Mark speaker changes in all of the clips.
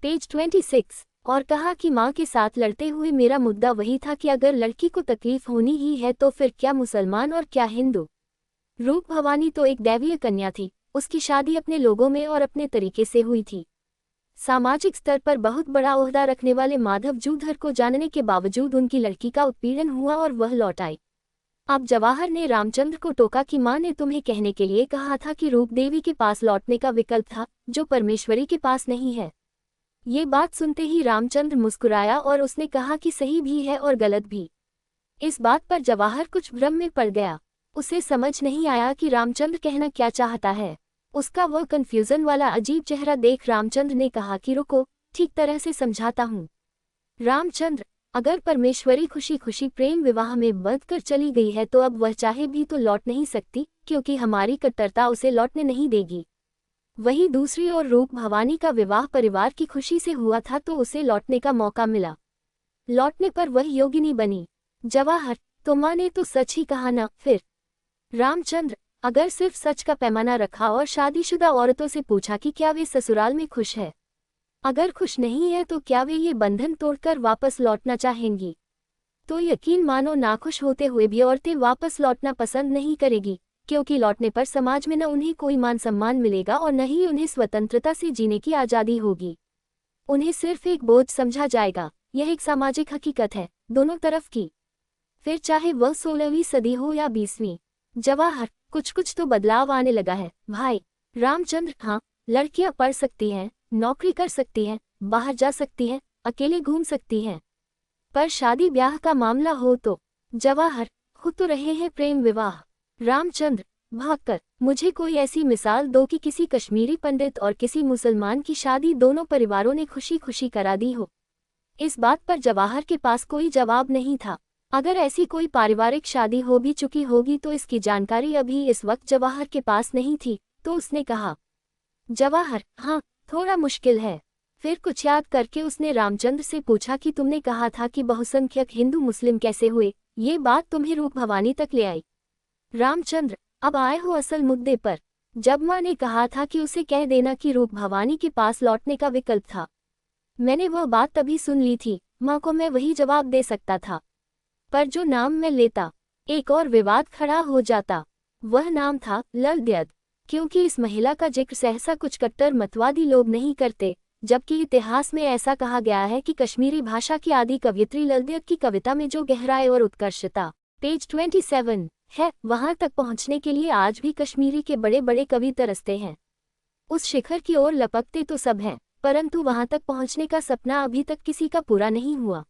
Speaker 1: Page 26। और कहा कि माँ के साथ लड़ते हुए मेरा मुद्दा वही था कि अगर लड़की को तकलीफ होनी ही है तो फिर क्या मुसलमान और क्या हिंदू। रूप भवानी तो एक दैवीय कन्या थी, उसकी शादी अपने लोगों में और अपने तरीके से हुई थी। सामाजिक स्तर पर बहुत बड़ा ओहदा रखने वाले माधव जूधर को जानने के बावजूद उनकी लड़की का उत्पीड़न हुआ और वह लौट आई। अब जवाहर ने रामचंद्र को टोका कि माँ ने तुम्हें कहने के लिए कहा था कि रूप देवी के पास लौटने का विकल्प था, जो परमेश्वरी के पास नहीं है। ये बात सुनते ही रामचंद्र मुस्कुराया और उसने कहा कि सही भी है और गलत भी। इस बात पर जवाहर कुछ भ्रम में पड़ गया। उसे समझ नहीं आया कि रामचंद्र कहना क्या चाहता है। उसका वह कन्फ्यूजन वाला अजीब चेहरा देख रामचंद्र ने कहा कि रुको, ठीक तरह से समझाता हूँ। रामचंद्र, अगर परमेश्वरी खुशी खुशी प्रेम विवाह में बंध कर चली गई है तो अब वह चाहे भी तो लौट नहीं सकती, क्योंकि हमारी कट्टरता उसे लौटने नहीं देगी। वहीं दूसरी ओर रूप भवानी का विवाह परिवार की खुशी से हुआ था तो उसे लौटने का मौका मिला। लौटने पर वह योगिनी बनी। जवाहर, तो माँ ने तो सच ही कहा ना फिर। रामचंद्र, अगर सिर्फ सच का पैमाना रखा और शादीशुदा औरतों से पूछा कि क्या वे ससुराल में खुश है, अगर खुश नहीं है तो क्या वे ये बंधन तोड़कर वापस लौटना चाहेंगी, तो यकीन मानो नाखुश होते हुए भी औरतें वापस लौटना पसंद नहीं करेगी, क्योंकि लौटने पर समाज में न उन्हें कोई मान सम्मान मिलेगा और न ही उन्हें स्वतंत्रता से जीने की आज़ादी होगी। उन्हें सिर्फ एक बोझ समझा जाएगा। यह एक सामाजिक हकीकत है, दोनों तरफ की, फिर चाहे वह 16वीं सदी हो या 20वीं। जवाहर, कुछ कुछ तो बदलाव आने लगा है भाई। रामचंद्र, हाँ, लड़कियां पढ़ सकती हैं, नौकरी कर सकती हैं, बाहर जा सकती हैं, अकेले घूम सकती हैं, पर शादी ब्याह का मामला हो तो। जवाहर, हो तो रहे हैं प्रेम विवाह। रामचंद्र, भागकर मुझे कोई ऐसी मिसाल दो कि किसी कश्मीरी पंडित और किसी मुसलमान की शादी दोनों परिवारों ने खुशी खुशी करा दी हो। इस बात पर जवाहर के पास कोई जवाब नहीं था। अगर ऐसी कोई पारिवारिक शादी हो भी चुकी होगी तो इसकी जानकारी अभी इस वक्त जवाहर के पास नहीं थी, तो उसने कहा। जवाहर, हाँ, थोड़ा मुश्किल है। फिर कुछ याद करके उसने रामचंद्र से पूछा कि तुमने कहा था कि बहुसंख्यक हिंदू मुस्लिम कैसे हुए, ये बात तुम्हें रूप भवानी तक ले आई। रामचंद्र, अब आए हो असल मुद्दे पर। जब माँ ने कहा था कि उसे कह देना कि रूप भवानी के पास लौटने का विकल्प था, मैंने वह बात तभी सुन ली थी। माँ को मैं वही जवाब दे सकता था, पर जो नाम मैं लेता एक और विवाद खड़ा हो जाता। वह नाम था ललद्यद, क्योंकि इस महिला का जिक्र सहसा कुछ कट्टर मतवादी लोग नहीं करते, जबकि इतिहास में ऐसा कहा गया है कि कश्मीरी भाषा की आदि कवयित्री ललद्यद की कविता में जो गहराई और उत्कर्षता पेज 27 है, वहां तक पहुंचने के लिए आज भी कश्मीरी के बड़े बड़े कवि तरसते हैं। उस शिखर की ओर लपकते तो सब हैं, परंतु वहां तक पहुंचने का सपना अभी तक किसी का पूरा नहीं हुआ।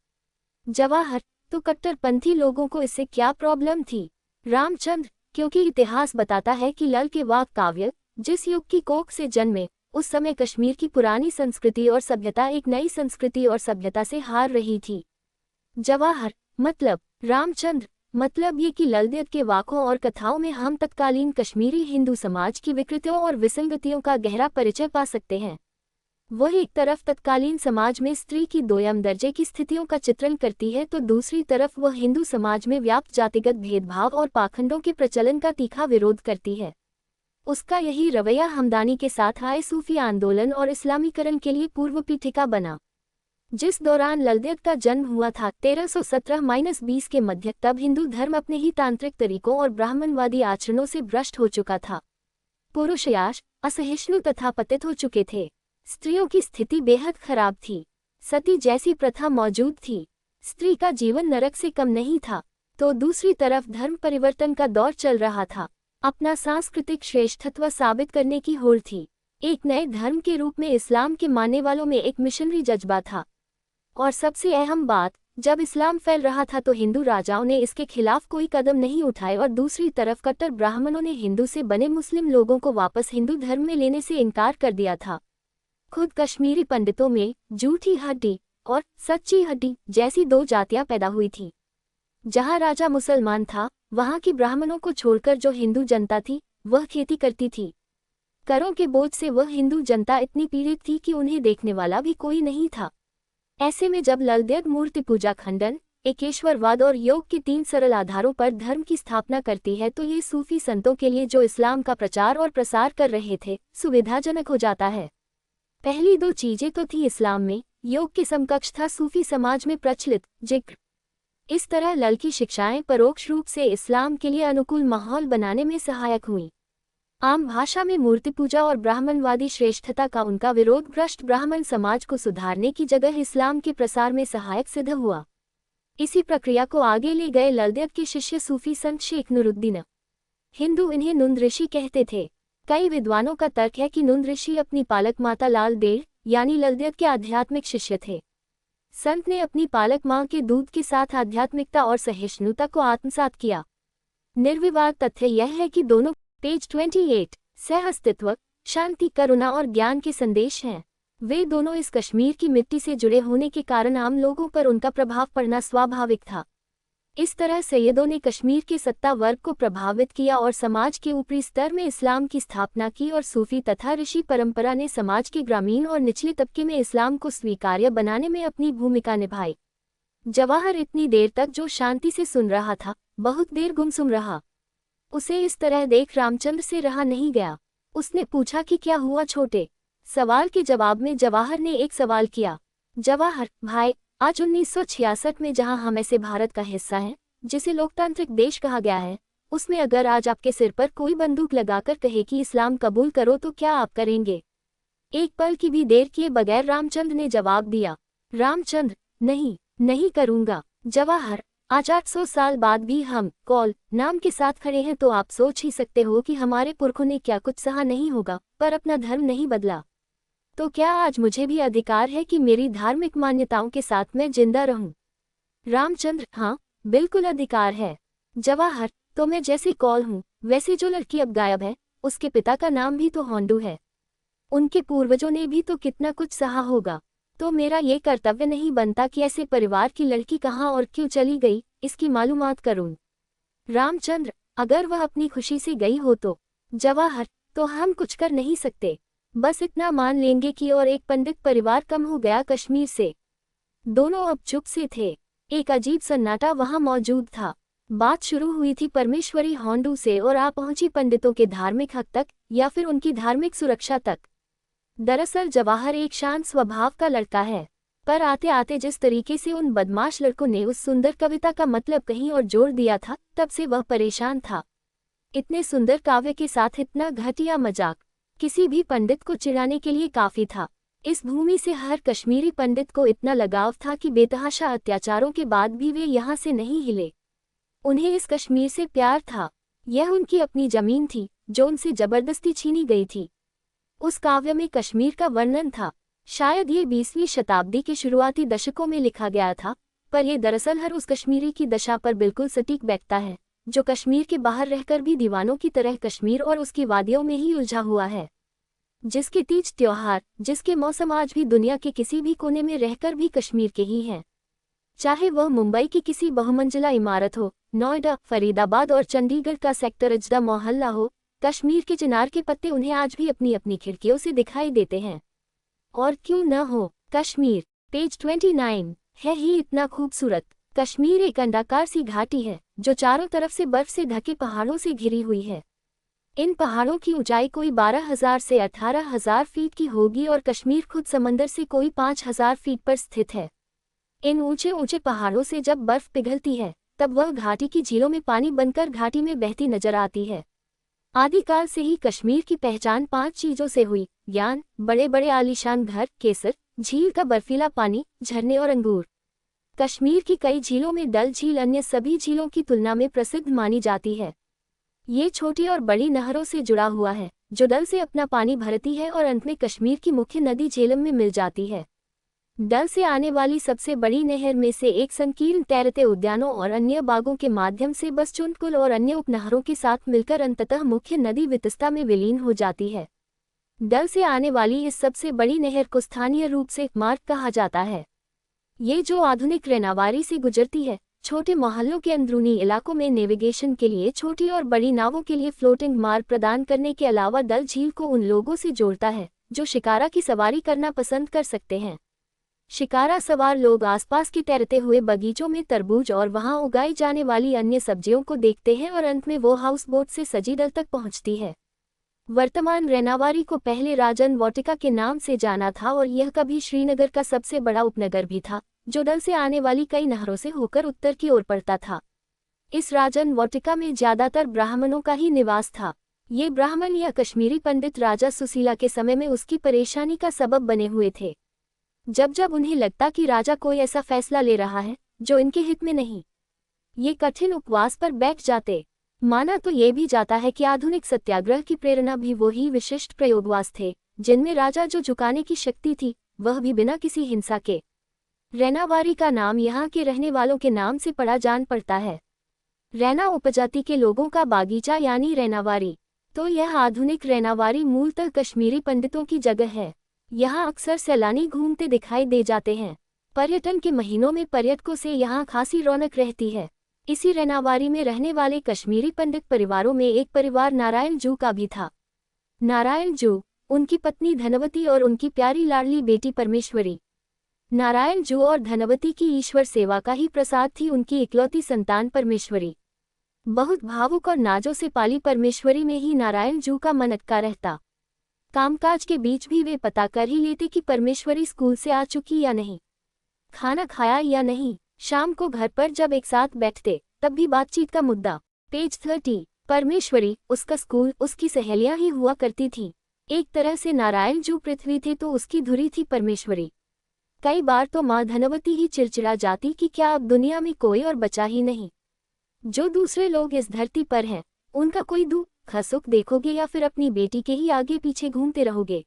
Speaker 1: जवाहर, तो कट्टरपंथी लोगों को इससे क्या प्रॉब्लम थी? रामचंद्र, क्योंकि इतिहास बताता है कि लल के वाक काव्य जिस युग की कोख से जन्मे, उस समय कश्मीर की पुरानी संस्कृति और सभ्यता एक नई संस्कृति और सभ्यता से हार रही थी। जवाहर, मतलब? रामचंद्र, मतलब ये कि ललद्यद के वाकों और कथाओं में हम तत्कालीन कश्मीरी हिंदू समाज की विकृतियों और विसंगतियों का गहरा परिचय पा सकते हैं। वह एक तरफ तत्कालीन समाज में स्त्री की दोयम दर्जे की स्थितियों का चित्रण करती है तो दूसरी तरफ वह हिंदू समाज में व्याप्त जातिगत भेदभाव और पाखंडों के प्रचलन का तीखा विरोध करती है। उसका यही रवैया हमदानी के साथ आए सूफी आंदोलन और इस्लामीकरण के लिए पूर्व पीठिका बना। जिस दौरान ललद्यद का जन्म हुआ था 1317-20 के मध्य, तब हिंदू धर्म अपने ही तांत्रिक तरीकों और ब्राह्मणवादी आचरणों से भ्रष्ट हो चुका था। पुरुषयाश, असहिष्णु तथा पतित हो चुके थे। स्त्रियों की स्थिति बेहद खराब थी। सती जैसी प्रथा मौजूद थी। स्त्री का जीवन नरक से कम नहीं था। तो दूसरी तरफ धर्म परिवर्तन का दौर चल रहा था। अपना सांस्कृतिक श्रेष्ठत्व साबित करने की होड़ थी। एक नए धर्म के रूप में इस्लाम के मानने वालों में एक मिशनरी जज्बा था। और सबसे अहम बात, जब इस्लाम फैल रहा था तो हिंदू राजाओं ने इसके खिलाफ कोई कदम नहीं उठाए और दूसरी तरफ कट्टर ब्राह्मणों ने हिंदू से बने मुस्लिम लोगों को वापस हिंदू धर्म में लेने से इनकार कर दिया था। खुद कश्मीरी पंडितों में झूठी हड्डी और सच्ची हड्डी जैसी दो जातियां पैदा हुई थी। जहां राजा मुसलमान था, वहां की ब्राह्मणों को छोड़कर जो हिंदू जनता थी वह खेती करती थी। करों के बोझ से वह हिंदू जनता इतनी पीड़ित थी कि उन्हें देखने वाला भी कोई नहीं था। ऐसे में जब ललद्यद मूर्ति पूजा खंडन, एकेश्वरवाद और योग के 3 सरल आधारों पर धर्म की स्थापना करती है तो ये सूफी संतों के लिए जो इस्लाम का प्रचार और प्रसार कर रहे थे सुविधाजनक हो जाता है। पहली दो चीजें तो थी इस्लाम में, योग के समकक्ष था सूफी समाज में प्रचलित जिक्र। इस तरह लल की शिक्षाएं परोक्ष रूप से इस्लाम के लिए अनुकूल माहौल बनाने में सहायक हुईं। आम भाषा में मूर्ति पूजा और ब्राह्मणवादी श्रेष्ठता का उनका विरोध भ्रष्ट ब्राह्मण समाज को सुधारने की जगह इस्लाम के प्रसार में सहायक सिद्ध हुआ। इसी प्रक्रिया को आगे ले गए ललदेव के शिष्य सूफी संत शेख नूरुद्दीन। हिंदू इन्हें नून ऋषि कहते थे। कई विद्वानों का तर्क है कि नून ऋषि अपनी पालक माता लाल देर यानी ललदेव के आध्यात्मिक शिष्य थे। संत ने अपनी पालक मां के दूध के साथ आध्यात्मिकता और सहिष्णुता को आत्मसात किया। निर्विवाद तथ्य यह है कि दोनों पेज 28 सह अस्तित्व, शांति, करुणा और ज्ञान के संदेश हैं। वे दोनों इस कश्मीर की मिट्टी से जुड़े होने के कारण आम लोगों पर उनका प्रभाव पड़ना स्वाभाविक था। इस तरह सैयदों ने कश्मीर के सत्ता वर्ग को प्रभावित किया और समाज के ऊपरी स्तर में इस्लाम की स्थापना की और सूफी तथा ऋषि परंपरा ने समाज के ग्रामीण और निचले तबके में इस्लाम को स्वीकार्य बनाने में अपनी भूमिका निभाई। जवाहर इतनी देर तक जो शांति से सुन रहा था, बहुत देर गुमसुम रहा। उसे इस तरह देख रामचंद्र से रहा नहीं गया। उसने पूछा कि क्या हुआ छोटे? सवाल के जवाब में जवाहर ने एक सवाल किया। जवाहर भाई, आज 1966 में जहां हम ऐसे भारत का हिस्सा हैं, जिसे लोकतांत्रिक देश कहा गया है, उसमें अगर आज आपके सिर पर कोई बंदूक लगाकर कहे कि इस्लाम कबूल करो तो क्या आप करेंगे? एक पल की भी देर किए बगैर रामचंद्र ने जवाब दिया। रामचंद्र, नहीं करूंगा। जवाहर, आज 800 साल बाद भी हम कौल नाम के साथ खड़े हैं तो आप सोच ही सकते हो कि हमारे पुरखों ने क्या कुछ सहा नहीं होगा, पर अपना धर्म नहीं बदला। तो क्या आज मुझे भी अधिकार है कि मेरी धार्मिक मान्यताओं के साथ मैं जिंदा रहूं? रामचंद्र, हाँ बिल्कुल अधिकार है। जवाहर, तो मैं जैसे कौल हूँ वैसे जो लड़की अब गायब है, उसके पिता का नाम भी तो होंडू है। उनके पूर्वजों ने भी तो कितना कुछ सहा होगा। तो मेरा ये कर्तव्य नहीं बनता कि ऐसे परिवार की लड़की कहाँ और क्यों चली गई, इसकी मालूमात करूं? रामचंद्र, अगर वह अपनी खुशी से गई हो तो? जवाहर, तो हम कुछ कर नहीं सकते, बस इतना मान लेंगे कि और एक पंडित परिवार कम हो गया कश्मीर से। दोनों अब चुप से थे। एक अजीब सन्नाटा वहां मौजूद था। बात शुरू हुई थी परमेश्वरी होंडू से और आ पहुंची पंडितों के धार्मिक हक तक या फिर उनकी धार्मिक सुरक्षा तक। दरअसल जवाहर एक शांत स्वभाव का लड़का है, पर आते आते जिस तरीके से उन बदमाश लड़कों ने उस सुंदर कविता का मतलब कहीं और जोड़ दिया था, तब से वह परेशान था। इतने सुंदर काव्य के साथ इतना घटिया मजाक किसी भी पंडित को चिढ़ाने के लिए काफी था। इस भूमि से हर कश्मीरी पंडित को इतना लगाव था कि बेतहाशा अत्याचारों के बाद भी वे यहाँ से नहीं हिले। उन्हें इस कश्मीर से प्यार था। यह उनकी अपनी जमीन थी जो उनसे जबरदस्ती छीनी गई थी। उस काव्य में कश्मीर का वर्णन था। शायद ये 20वीं शताब्दी के शुरुआती दशकों में लिखा गया था, पर यह दरअसल हर उस कश्मीरी की दशा पर बिल्कुल सटीक बैठता है जो कश्मीर के बाहर रहकर भी दीवानों की तरह कश्मीर और उसकी वादियों में ही उलझा हुआ है, जिसके तीज त्योहार, जिसके मौसम आज भी दुनिया के किसी भी कोने में रहकर भी कश्मीर के ही हैं। चाहे वह मुंबई की किसी बहुमंजिला इमारत हो, नोएडा, फरीदाबाद और चंडीगढ़ का सेक्टर अजदा मोहल्ला हो, कश्मीर के चिनार के पत्ते उन्हें आज भी अपनी अपनी खिड़कियों से दिखाई देते हैं। और क्यों न हो, कश्मीर पेज 29 है ही इतना खूबसूरत। कश्मीर एक अंडाकार सी घाटी है जो चारों तरफ से बर्फ से ढके पहाड़ों से घिरी हुई है। इन पहाड़ों की ऊंचाई कोई 12,000 से 18,000 फीट की होगी और कश्मीर खुद समंदर से कोई 5,000 फीट पर स्थित है। इन ऊंचे ऊंचे पहाड़ों से जब बर्फ पिघलती है तब वह घाटी की झीलों में पानी बनकर घाटी में बहती नजर आती है। आदिकाल से ही कश्मीर की पहचान 5 चीजों से हुई: ज्ञान, बड़े बड़े आलीशान घर, केसर, झील का बर्फीला पानी, झरने और अंगूर। कश्मीर की कई झीलों में डल झील अन्य सभी झीलों की तुलना में प्रसिद्ध मानी जाती है। ये छोटी और बड़ी नहरों से जुड़ा हुआ है जो डल से अपना पानी भरती है और अंत में कश्मीर की मुख्य नदी झेलम में मिल जाती है। डल से आने वाली सबसे बड़ी नहर में से एक संकीर्ण तैरते उद्यानों और अन्य बागों के माध्यम से बसचुंटकुल और अन्य उपनहरों के साथ मिलकर अंततः मुख्य नदी वितस्ता में विलीन हो जाती है। डल से आने वाली इस सबसे बड़ी नहर को स्थानीय रूप से मार्ग कहा जाता है। ये जो आधुनिक रेनावारी से गुजरती है, छोटे मोहल्लों के अंदरूनी इलाकों में नेविगेशन के लिए छोटी और बड़ी नावों के लिए फ्लोटिंग मार्ग प्रदान करने के अलावा डल झील को उन लोगों से जोड़ता है जो शिकारा की सवारी करना पसंद कर सकते हैं। शिकारा सवार लोग आसपास के तैरते हुए बगीचों में तरबूज और वहां उगाई जाने वाली अन्य सब्जियों को देखते हैं और अंत में वो हाउस बोट से सजी डल तक पहुंचती है। वर्तमान रैनावारी को पहले राजन वाटिका के नाम से जाना था और यह कभी श्रीनगर का सबसे बड़ा उपनगर भी था, जो डल से आने वाली कई नहरों से होकर उत्तर की ओर पड़ता था। इस राजन वाटिका में ज्यादातर ब्राह्मणों का ही निवास था। ये ब्राह्मण या कश्मीरी पंडित राजा सुशीला के समय में उसकी परेशानी का सबब बने हुए थे। जब जब उन्हें लगता कि राजा कोई ऐसा फैसला ले रहा है जो इनके हित में नहीं, ये कठिन उपवास पर बैठ जाते। माना तो ये भी जाता है कि आधुनिक सत्याग्रह की प्रेरणा भी वही विशिष्ट प्रयोगवास थे, जिनमें राजा जो झुकाने की शक्ति थी, वह भी बिना किसी हिंसा के। रैनावारी का नाम यहाँ के रहने वालों के नाम से पड़ा जान पड़ता है। रैना उपजाति के लोगों का बागीचा यानी रैनावारी। तो यह आधुनिक रैनावारी मूलतः कश्मीरी पंडितों की जगह है। यहाँ अक्सर सैलानी घूमते दिखाई दे जाते हैं। पर्यटन के महीनों में पर्यटकों से यहाँ खासी रौनक रहती है। इसी रैनावारी में रहने वाले कश्मीरी पंडित परिवारों में एक परिवार नारायण जू का भी था। नारायण जू, उनकी पत्नी धनवती और उनकी प्यारी लाडली बेटी परमेश्वरी। नारायण जू और धनवती की ईश्वर सेवा का ही प्रसाद थी उनकी इकलौती संतान परमेश्वरी। बहुत भावुक और नाजों से पाली परमेश्वरी में ही नारायण जू का मन अटका रहता। कामकाज के बीच भी वे पता कर ही लेते कि परमेश्वरी स्कूल से आ चुकी या नहीं, खाना खाया या नहीं। शाम को घर पर जब एक साथ बैठते तब भी बातचीत का मुद्दा। पेज 30। परमेश्वरी, उसका स्कूल, उसकी सहेलियां ही हुआ करती थीं। एक तरह से नारायण जू पृथ्वी थे तो उसकी धुरी थी परमेश्वरी। कई बार तो माँ धनवती ही चिड़चिड़ा जाती कि क्या अब दुनिया में कोई और बचा ही नहीं। जो दूसरे लोग इस धरती पर हैं, उनका कोई दुख सुख देखोगे या फिर अपनी बेटी के ही आगे पीछे घूमते रहोगे।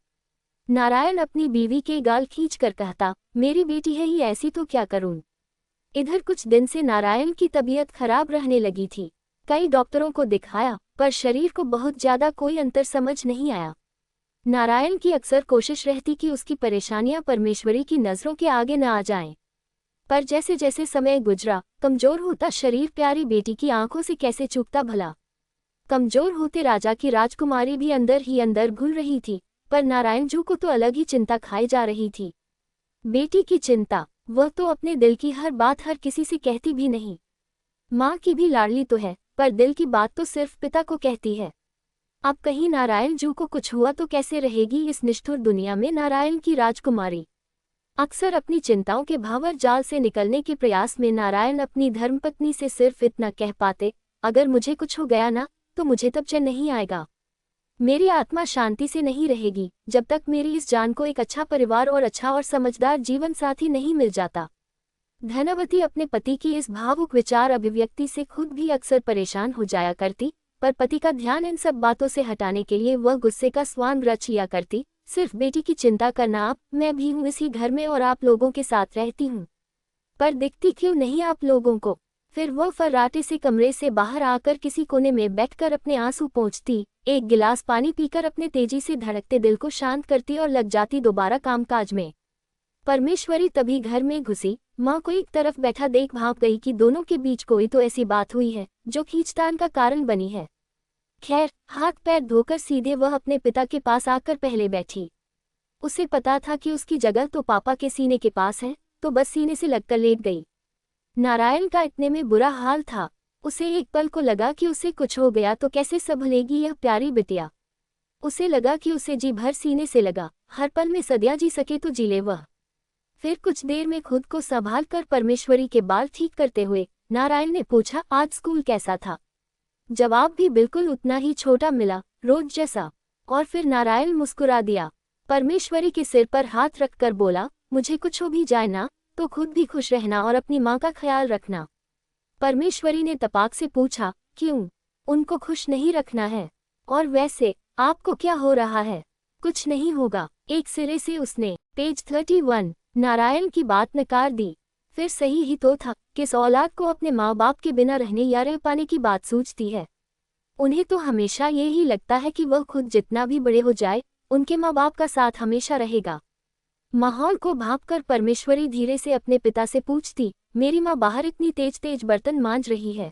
Speaker 1: नारायण अपनी बीवी के गाल खींच कर कहता, मेरी बेटी है ही ऐसी तो क्या करूं। इधर कुछ दिन से नारायण की तबीयत खराब रहने लगी थी। कई डॉक्टरों को दिखाया पर शरीर को बहुत ज्यादा कोई अंतर समझ नहीं आया। नारायण की अक्सर कोशिश रहती कि उसकी परेशानियां परमेश्वरी की नजरों के आगे न आ जाएं। पर जैसे जैसे समय गुजरा, कमजोर होता शरीर प्यारी बेटी की आंखों से कैसे चूकता भला। कमजोर होते राजा की राजकुमारी भी अंदर ही अंदर घुल रही थी, पर नारायण जू को तो अलग ही चिंता खाई जा रही थी। बेटी की चिंता, वह तो अपने दिल की हर बात हर किसी से कहती भी नहीं। माँ की भी लाडली तो है, पर दिल की बात तो सिर्फ पिता को कहती है। अब कहीं नारायण जू को कुछ हुआ तो कैसे रहेगी इस निष्ठुर दुनिया में नारायण की राजकुमारी। अक्सर अपनी चिंताओं के भावर जाल से निकलने के प्रयास में नारायण अपनी धर्मपत्नी से सिर्फ इतना कह पाते, अगर मुझे कुछ हो गया ना, तो मुझे तब चैन नहीं आएगा। मेरी आत्मा शांति से नहीं रहेगी जब तक मेरी इस जान को एक अच्छा परिवार और अच्छा और समझदार जीवन साथी नहीं मिल जाता। धनवती अपने पति की इस भावुक विचार अभिव्यक्ति से खुद भी अक्सर परेशान हो जाया करती, पर पति का ध्यान इन सब बातों से हटाने के लिए वह गुस्से का स्वांग रच लिया करती। सिर्फ बेटी की चिंता करना आप, मैं भी हूँ इसी घर में और आप लोगों के साथ रहती हूँ, पर दिखती क्यों नहीं आप लोगों को। फिर वह फर्राटे से कमरे से बाहर आकर किसी कोने में बैठकर अपने आंसू पोंछती, एक गिलास पानी पीकर अपने तेजी से धड़कते दिल को शांत करती और लग जाती दोबारा कामकाज में। परमेश्वरी तभी घर में घुसी। माँ को एक तरफ बैठा देख भाप गई कि दोनों के बीच कोई तो ऐसी बात हुई है जो खींचतान का कारण बनी है। खैर, हाथ पैर धोकर सीधे वह अपने पिता के पास आकर पहले बैठी। उसे पता था कि उसकी जगह तो पापा के सीने के पास है, तो बस सीने से लगकर लेट गई। नारायण का इतने में बुरा हाल था। उसे एक पल को लगा कि उसे कुछ हो गया तो कैसे संभलेगी यह प्यारी बिटिया। उसे लगा कि उसे जी भर सीने से लगा, हर पल में सदियां जी सके तो जी ले वह। फिर कुछ देर में खुद को संभाल कर परमेश्वरी के बाल ठीक करते हुए नारायण ने पूछा, आज स्कूल कैसा था। जवाब भी बिल्कुल उतना ही छोटा मिला, रोज जैसा। और फिर नारायण मुस्कुरा दिया। परमेश्वरी के सिर पर हाथ रखकर बोला, मुझे कुछ हो भी जाए ना, तो खुद भी खुश रहना और अपनी माँ का ख्याल रखना। परमेश्वरी ने तपाक से पूछा, क्यों, उनको खुश नहीं रखना है? और वैसे आपको क्या हो रहा है? कुछ नहीं होगा, एक सिरे से उसने। पेज 31। नारायण की बात नकार दी। फिर सही ही तो था, किस औलाद को अपने माँ बाप के बिना रहने या रह पाने की बात सूझती है। उन्हें तो हमेशा ये ही लगता है कि वह खुद जितना भी बड़े हो जाए, उनके माँ बाप का साथ हमेशा रहेगा। माहौल को भांपकर परमेश्वरी धीरे से अपने पिता से पूछती, मेरी माँ बाहर इतनी तेज तेज बर्तन मांज रही है,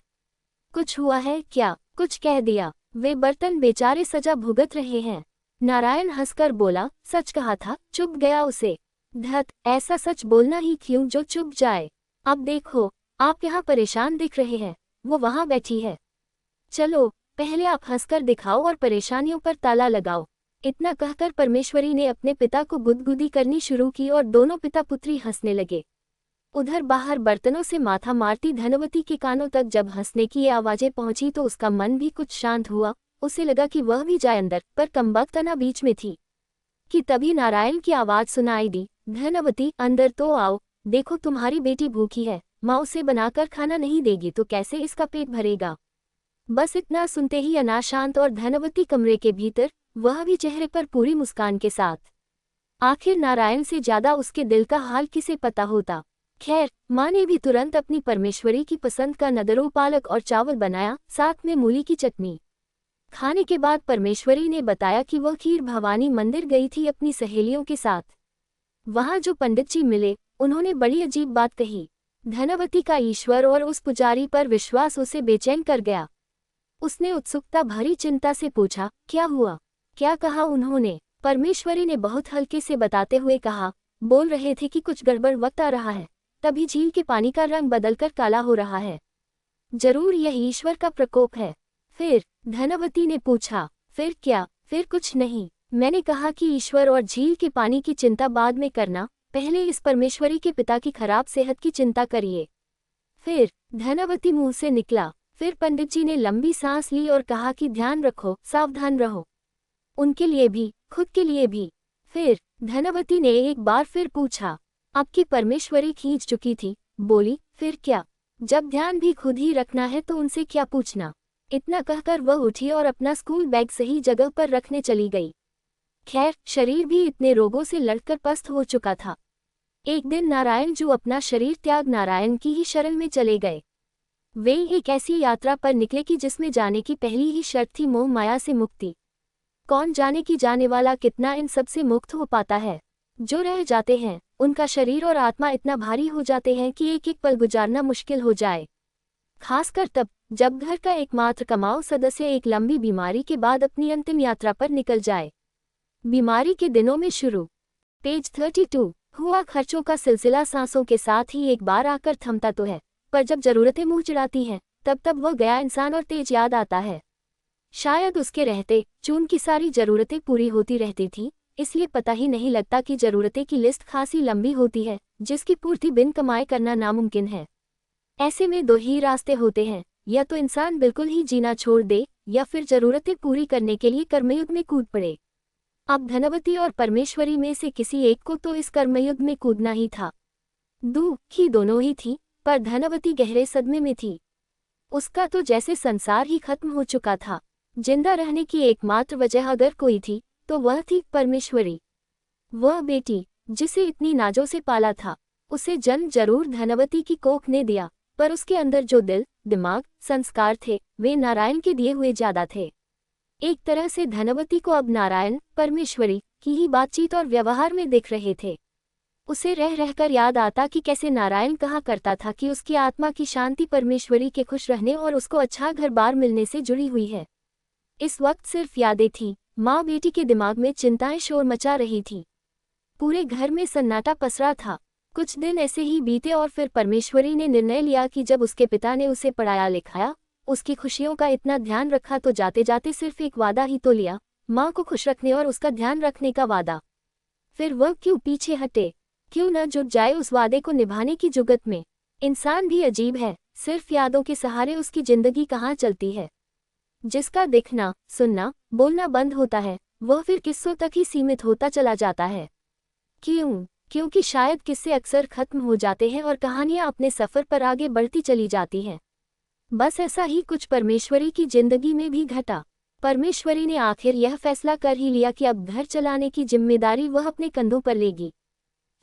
Speaker 1: कुछ हुआ है क्या? कुछ कह दिया? वे बर्तन बेचारे सजा भुगत रहे हैं। नारायण हंसकर बोला, सच कहा था, चुप गया उसे। धत, ऐसा सच बोलना ही क्यों जो चुप जाए। अब देखो, आप यहाँ परेशान दिख रहे हैं, वो वहाँ बैठी है। चलो पहले आप हंसकर दिखाओ और परेशानियों पर ताला लगाओ। इतना कहकर परमेश्वरी ने अपने पिता को गुदगुदी करनी शुरू की और दोनों पिता पुत्री हंसने लगे। उधर बाहर बर्तनों से माथा मारती धनवती के कानों तक जब हंसने की ये आवाजें पहुंची तो उसका मन भी कुछ शांत हुआ। उसे लगा कि वह भी जाए अंदर, पर कमबख्त तना बीच में थी कि तभी नारायण की आवाज सुनाई दी, धनवती अंदर तो आओ, देखो तुम्हारी बेटी भूखी है, माँ उसे बनाकर खाना नहीं देगी तो कैसे इसका पेट भरेगा। बस इतना सुनते ही अना शांत और धनवती कमरे के भीतर, वह भी चेहरे पर पूरी मुस्कान के साथ। आखिर नारायण से ज्यादा उसके दिल का हाल किसे पता होता। खैर, माँ ने भी तुरंत अपनी परमेश्वरी की पसंद का नदरो पालक और चावल बनाया, साथ में मूली की चटनी। खाने के बाद परमेश्वरी ने बताया कि वह खीर भवानी मंदिर गई थी अपनी सहेलियों के साथ। वहां जो पंडित जी मिले, उन्होंने बड़ी अजीब बात कही। धनवती का ईश्वर और उस पुजारी पर विश्वास उसे बेचैन कर गया। उसने उत्सुकता भरी चिंता से पूछा, क्या हुआ, क्या कहा उन्होंने। परमेश्वरी ने बहुत हल्के से बताते हुए कहा, बोल रहे थे कि कुछ गड़बड़ वक्त आ रहा है, तभी झील के पानी का रंग बदलकर काला हो रहा है। जरूर यह ईश्वर का प्रकोप है। फिर धनवती ने पूछा, फिर क्या। फिर कुछ नहीं, मैंने कहा कि ईश्वर और झील के पानी की चिंता बाद में करना, पहले इस परमेश्वरी के पिता की खराब सेहत की चिंता करिए। फिर धनवती मुंह से निकला। फिर पंडित जी ने लंबी सांस ली और कहा कि ध्यान रखो, सावधान रहो, उनके लिए भी, खुद के लिए भी। फिर धनवती ने एक बार फिर पूछा। अब की परमेश्वरी खींच चुकी थी, बोली, फिर क्या। जब ध्यान भी खुद ही रखना है तो उनसे क्या पूछना। इतना कहकर वह उठी और अपना स्कूल बैग सही जगह पर रखने चली गई। खैर, शरीर भी इतने रोगों से लड़कर पस्त हो चुका था। एक दिन नारायण जो अपना शरीर त्याग नारायण की ही शरण में चले गए। वे एक ऐसी यात्रा पर निकले कि जिसमें जाने की पहली ही शर्त थी मोह माया से मुक्ति। कौन जाने कि जाने वाला कितना इन सब से मुक्त हो पाता है। जो रह जाते हैं, उनका शरीर और आत्मा इतना भारी हो जाते हैं कि एक एक पल गुजारना मुश्किल हो जाए। खासकर तब, जब घर का एकमात्र कमाऊ सदस्य एक लंबी बीमारी के बाद अपनी अंतिम यात्रा पर निकल जाए। बीमारी के दिनों में शुरू। पेज 32। हुआ खर्चों का सिलसिला सांसों के साथ ही एक बार आकर थमता तो है, पर जब जरूरतें मुंह चिढ़ाती हैं, तब तब वह गया इंसान और तेज याद आता है। शायद उसके रहते चून की सारी जरूरतें पूरी होती रहती थीं, इसलिए पता ही नहीं लगता कि जरूरतें की लिस्ट खासी लंबी होती है, जिसकी पूर्ति बिन कमाए करना नामुमकिन है। ऐसे में दो ही रास्ते होते हैं, या तो इंसान बिल्कुल ही जीना छोड़ दे, या फिर जरूरतें पूरी करने के लिए कर्मयुद्ध में कूद पड़े। अब धनवती और परमेश्वरी में से किसी एक को तो इस कर्मयुद्ध में कूदना ही था। दुखी दोनों ही थी, पर धनवती गहरे सदमे में थी। उसका तो जैसे संसार ही खत्म हो चुका था। जिंदा रहने की एकमात्र वजह अगर कोई थी, तो वह थी परमेश्वरी। वह बेटी, जिसे इतनी नाजों से पाला था, उसे जन्म जरूर धनवती की कोख ने दिया, पर उसके अंदर जो दिल, दिमाग, संस्कार थे, वे नारायण के दिए हुए ज्यादा थे। एक तरह से धनवती को अब नारायण, परमेश्वरी की ही बातचीत और व्यवहार में दिख रहे थे। उसे रह रहकर याद आता कि कैसे नारायण कहा करता था कि उसकी आत्मा की शांति परमेश्वरी के खुश रहने और उसको अच्छा घर बार मिलने से जुड़ी हुई है। इस वक्त सिर्फ यादें थीं, माँ बेटी के दिमाग में चिंताएं शोर मचा रही थीं। पूरे घर में सन्नाटा पसरा था। कुछ दिन ऐसे ही बीते और फिर परमेश्वरी ने निर्णय लिया कि जब उसके पिता ने उसे पढ़ाया लिखाया, उसकी खुशियों का इतना ध्यान रखा तो जाते जाते सिर्फ एक वादा ही तो लिया, माँ को खुश रखने और उसका ध्यान रखने का वादा। फिर वह क्यों पीछे हटे, क्यों न जुट जाए उस वादे को निभाने की जुगत में। इंसान भी अजीब है, सिर्फ यादों के सहारे उसकी जिंदगी कहाँ चलती है। जिसका दिखना, सुनना, बोलना बंद होता है, वह फिर किस्सों तक ही सीमित होता चला जाता है। क्यों? क्योंकि शायद किस्से अक्सर खत्म हो जाते हैं और कहानियां अपने सफर पर आगे बढ़ती चली जाती हैं। बस ऐसा ही कुछ परमेश्वरी की जिंदगी में भी घटा। परमेश्वरी ने आखिर यह फैसला कर ही लिया कि अब घर चलाने की जिम्मेदारी वह अपने कंधों पर लेगी।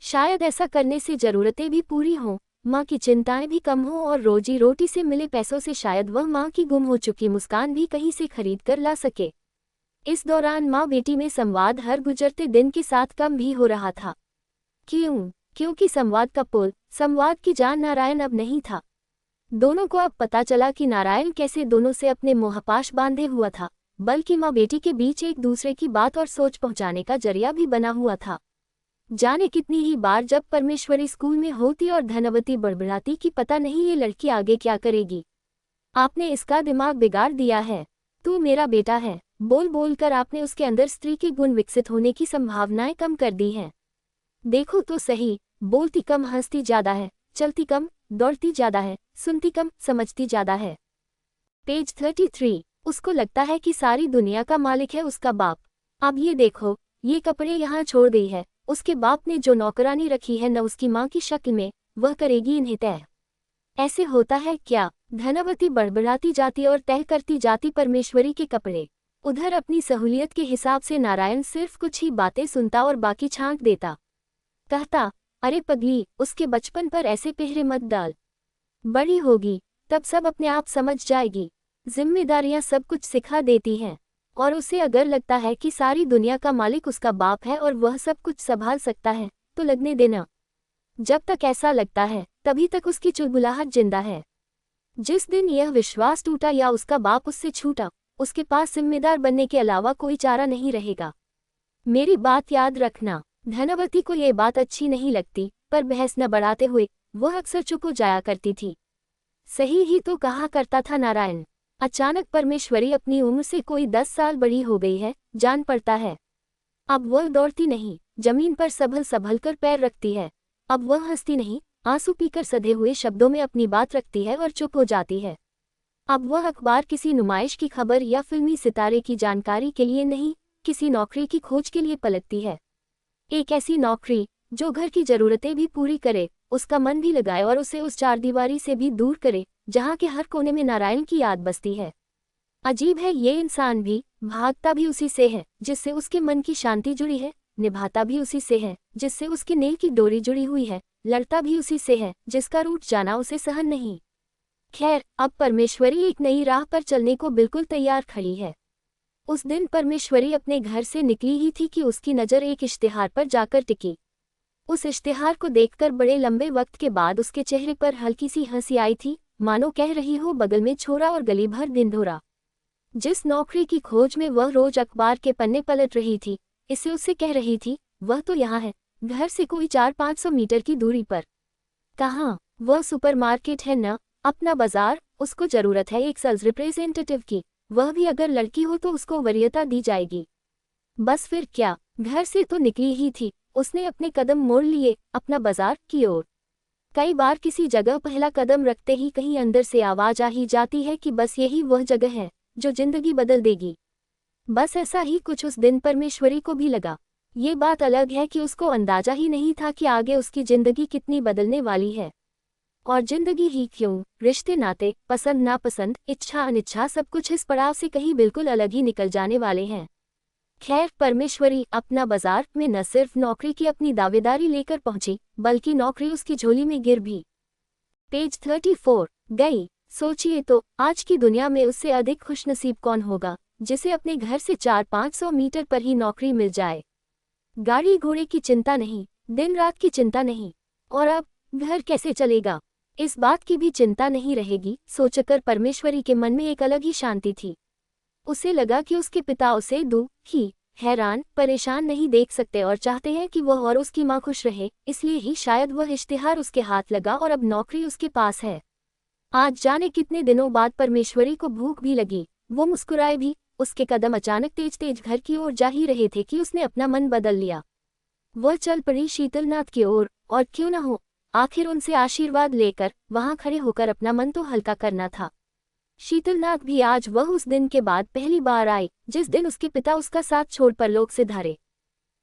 Speaker 1: शायद ऐसा करने से जरूरतें भी पूरी हों, माँ की चिंताएं भी कम हों और रोजी रोटी से मिले पैसों से शायद वह माँ की गुम हो चुकी मुस्कान भी कहीं से खरीद कर ला सके। इस दौरान माँ बेटी में संवाद हर गुजरते दिन के साथ कम भी हो रहा था। क्यों? क्योंकि संवाद का पुल, संवाद की जान नारायण अब नहीं था। दोनों को अब पता चला कि नारायण कैसे दोनों से अपने मोहपाश बांधे हुआ था, बल्कि माँ बेटी के बीच एक दूसरे की बात और सोच पहुंचाने का जरिया भी बना हुआ था। जाने कितनी ही बार जब परमेश्वरी स्कूल में होती और धनवती बड़बड़ाती कि पता नहीं ये लड़की आगे क्या करेगी, आपने इसका दिमाग बिगाड़ दिया है। तू मेरा बेटा है, बोल बोल कर आपने उसके अंदर स्त्री के गुण विकसित होने की संभावनाएं कम कर दी हैं। देखो तो सही, बोलती कम हंसती ज्यादा है, चलती कम दौड़ती ज्यादा है, सुनती कम समझती ज्यादा है। पेज 33। उसको लगता है कि सारी दुनिया का मालिक है उसका बाप। अब ये देखो, ये कपड़े यहाँ छोड़ गई है, उसके बाप ने जो नौकरानी रखी है न उसकी माँ की शक्ल में, वह करेगी इन्हें तय। ऐसे होता है क्या? धनवती बड़बड़ाती जाती और तय करती जाती परमेश्वरी के कपड़े। उधर अपनी सहूलियत के हिसाब से नारायण सिर्फ कुछ ही बातें सुनता और बाकी छांट देता। कहता, अरे पगली, उसके बचपन पर ऐसे पहरे मत डाल, बड़ी होगी तब सब अपने आप समझ जाएगी। जिम्मेदारियां सब कुछ सिखा देती हैं, और उसे अगर लगता है कि सारी दुनिया का मालिक उसका बाप है और वह सब कुछ संभाल सकता है, तो लगने देना। जब तक ऐसा लगता है तभी तक उसकी चुलबुलाहट जिंदा है। जिस दिन यह विश्वास टूटा या उसका बाप उससे छूटा, उसके पास जिम्मेदार बनने के अलावा कोई चारा नहीं रहेगा। मेरी बात याद रखना। धनवती को ये बात अच्छी नहीं लगती, पर बहस न बढ़ाते हुए वह अक्सर चुप हो जाया करती थी। सही ही तो कहा करता था नारायण। अचानक परमेश्वरी अपनी उम्र से कोई 10 साल बड़ी हो गई है, जान पड़ता है। अब वह दौड़ती नहीं, जमीन पर संभल संभल कर पैर रखती है। अब वह हंसती नहीं, आंसू पीकर सधे हुए शब्दों में अपनी बात रखती है और चुप हो जाती है। अब वह अखबार किसी नुमाइश की खबर या फिल्मी सितारे की जानकारी के लिए नहीं, किसी नौकरी की खोज के लिए पलटती है। एक ऐसी नौकरी जो घर की जरूरतें भी पूरी करे, उसका मन भी लगाए और उसे उस चारदीवारी से भी दूर करे जहाँ के हर कोने में नारायण की याद बसती है। अजीब है, ये इंसान भी भागता भी उसी से है जिससे उसके मन की शांति जुड़ी है, निभाता भी उसी से है जिससे उसके नेह की डोरी जुड़ी हुई है, लड़ता भी उसी से है जिसका रूठ जाना उसे सहन नहीं। खैर, अब परमेश्वरी एक नई राह पर चलने को बिल्कुल तैयार खड़ी है। उस दिन परमेश्वरी अपने घर से निकली ही थी कि उसकी नज़र एक इश्तिहार पर जाकर टिकी। उस इश्तिहार को देखकर बड़े लंबे वक्त के बाद उसके चेहरे पर हल्की सी हंसी आई थी, मानो कह रही हो बगल में छोरा और गली भर ढिंढोरा। जिस नौकरी की खोज में वह रोज अखबार के पन्ने पलट रही थी, इसे उससे कह रही थी, वह तो यहाँ है, घर से कोई 400-500 मीटर की दूरी पर। कहाँ? वह सुपरमार्केट है न, अपना बाजार। उसको जरूरत है एक सेल्स रिप्रेजेंटेटिव की, वह भी अगर लड़की हो तो उसको वरीयता दी जाएगी। बस फिर क्या, घर से तो निकली ही थी, उसने अपने कदम मोड़ लिए अपना बाजार की ओर। कई बार किसी जगह पहला कदम रखते ही कहीं अंदर से आवाज आ ही जाती है कि बस यही वह जगह है जो जिंदगी बदल देगी। बस ऐसा ही कुछ उस दिन परमेश्वरी को भी लगा। ये बात अलग है कि उसको अंदाजा ही नहीं था कि आगे उसकी जिंदगी कितनी बदलने वाली है। और जिंदगी ही क्यों, रिश्ते नाते, पसंद नापसंद, इच्छा अनिच्छा, सब कुछ इस पड़ाव से कहीं बिल्कुल अलग ही निकल जाने वाले हैं। खैर, परमेश्वरी अपना बाजार में न सिर्फ नौकरी की अपनी दावेदारी लेकर पहुंची, बल्कि नौकरी उसकी झोली में गिर भी। पेज 34 गई। सोचिए तो, आज की दुनिया में उससे अधिक खुशनसीब कौन होगा जिसे अपने घर से 400-500 मीटर पर ही नौकरी मिल जाए। गाड़ी घोड़े की चिंता नहीं, दिन रात की चिंता नहीं, और अब घर कैसे चलेगा, इस बात की भी चिंता नहीं रहेगी। सोचकर परमेश्वरी के मन में एक अलग ही शांति थी। उसे लगा कि उसके पिता उसे दुखी, हैरान, परेशान नहीं देख सकते और चाहते हैं कि वह और उसकी माँ खुश रहे, इसलिए ही शायद वह इश्तिहार उसके हाथ लगा और अब नौकरी उसके पास है। आज जाने कितने दिनों बाद परमेश्वरी को भूख भी लगी, वो मुस्कुराए भी। उसके कदम अचानक तेज तेज घर की ओर जा ही रहे थे कि उसने अपना मन बदल लिया। वह चल पड़ी शीतलनाथ की ओर, और क्यों न हो, आखिर उनसे आशीर्वाद लेकर वहां खड़े होकर अपना मन तो हल्का करना था। शीतलनाथ भी आज वह उस दिन के बाद पहली बार आई जिस दिन उसके पिता उसका साथ छोड़ परलोक से धारे।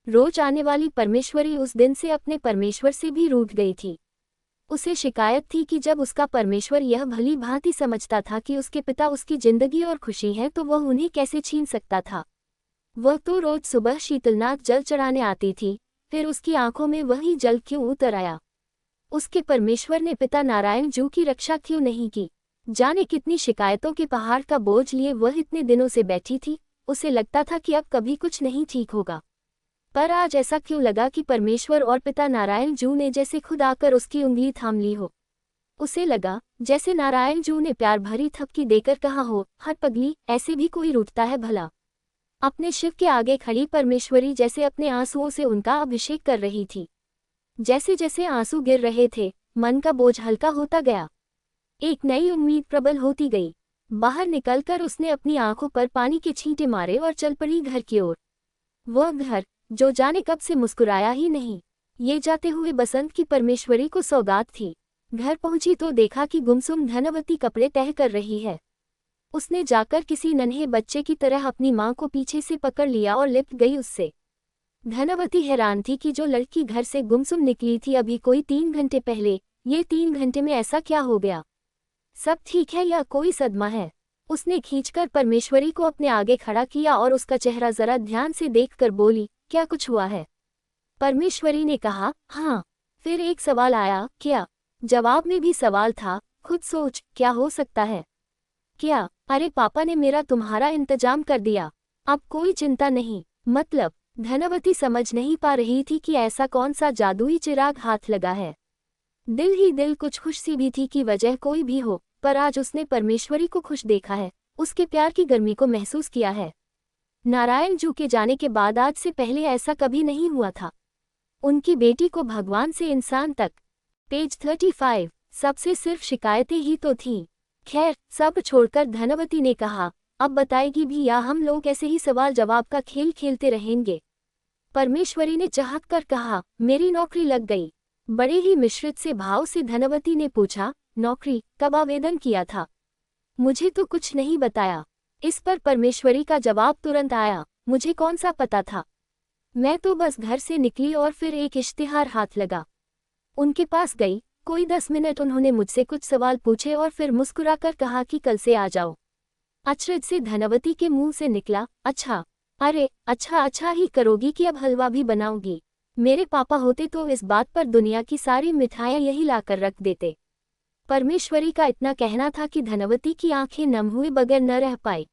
Speaker 1: रोज आने वाली परमेश्वरी उस दिन से अपने परमेश्वर से भी रूठ गई थी। उसे शिकायत थी कि जब उसका परमेश्वर यह भली भांति समझता था कि उसके पिता उसकी जिंदगी और खुशी है तो वह उन्हें कैसे छीन सकता था। वह तो रोज सुबह शीतलनाथ जल चढ़ाने आती थी, फिर उसकी आंखों में वही जल क्यों उतर आया? उसके परमेश्वर ने पिता नारायण जू की रक्षा क्यों नहीं की? जाने कितनी शिकायतों के पहाड़ का बोझ लिए वह इतने दिनों से बैठी थी। उसे लगता था कि अब कभी कुछ नहीं ठीक होगा, पर आज ऐसा क्यों लगा कि परमेश्वर और पिता नारायण जू ने जैसे खुद आकर उसकी उंगली थाम ली हो। उसे लगा जैसे नारायण जू ने प्यार भरी थपकी देकर कहा हो, हट पगली, ऐसे भी कोई रूठता है भला। अपने शिव के आगे खड़ी परमेश्वरी जैसे अपने आंसुओं से उनका अभिषेक कर रही थी। जैसे जैसे आंसू गिर रहे थे, मन का बोझ हल्का होता गया, एक नई उम्मीद प्रबल होती गई। बाहर निकलकर उसने अपनी आंखों पर पानी के छींटे मारे और चल पड़ी घर की ओर। वह घर, जो जाने कब से मुस्कुराया ही नहीं, ये जाते हुए बसंत की परमेश्वरी को सौगात थी। घर पहुंची तो देखा कि गुमसुम धनवती कपड़े तह कर रही है। उसने जाकर किसी नन्हे बच्चे की तरह अपनी मां को पीछे से पकड़ लिया और लिपट गई उससे। धनवती हैरान थी कि जो लड़की घर से गुमसुम निकली थी अभी कोई 3 घंटे पहले, ये 3 घंटे में ऐसा क्या हो गया? सब ठीक है या कोई सदमा है? उसने खींचकर परमेश्वरी को अपने आगे खड़ा किया और उसका चेहरा जरा ध्यान से देखकर बोली, क्या कुछ हुआ है? परमेश्वरी ने कहा, हाँ। फिर एक सवाल आया, क्या? जवाब में भी सवाल था, खुद सोच, क्या हो सकता है? क्या? अरे पापा ने मेरा तुम्हारा इंतजाम कर दिया, अब कोई चिंता नहीं। मतलब? धनवती समझ नहीं पा रही थी कि ऐसा कौन सा जादुई चिराग हाथ लगा है। दिल ही दिल कुछ खुश सी भी थी कि वजह कोई भी हो, पर आज उसने परमेश्वरी को खुश देखा है, उसके प्यार की गर्मी को महसूस किया है। नारायण जू के जाने के बाद आज से पहले ऐसा कभी नहीं हुआ था। उनकी बेटी को भगवान से इंसान तक। पेज 35। सबसे सिर्फ शिकायतें ही तो थीं। खैर, सब छोड़कर धनवती ने कहा, अब बताएगी भी या हम लोग ऐसे ही सवाल जवाब का खेल खेलते रहेंगे? परमेश्वरी ने चाहत कर कहा, मेरी नौकरी लग गई। बड़े ही मिश्रित से भाव से धनवती ने पूछा, नौकरी? कब आवेदन किया था? मुझे तो कुछ नहीं बताया। इस पर परमेश्वरी का जवाब तुरंत आया, मुझे कौन सा पता था? मैं तो बस घर से निकली और फिर एक इश्तिहार हाथ लगा, उनके पास गई। कोई 10 मिनट उन्होंने मुझसे कुछ सवाल पूछे और फिर मुस्कुराकर कहा कि कल से आ जाओ। अचरज से धनवती के मुंह से निकला, अच्छा? अरे अच्छा ही करोगी कि अब हलवा भी बनाओगी? मेरे पापा होते तो इस बात पर दुनिया की सारी मिठाइयाँ यही लाकर रख देते। परमेश्वरी का इतना कहना था कि धनवती की आंखें नम हुए बगैर न रह पाई।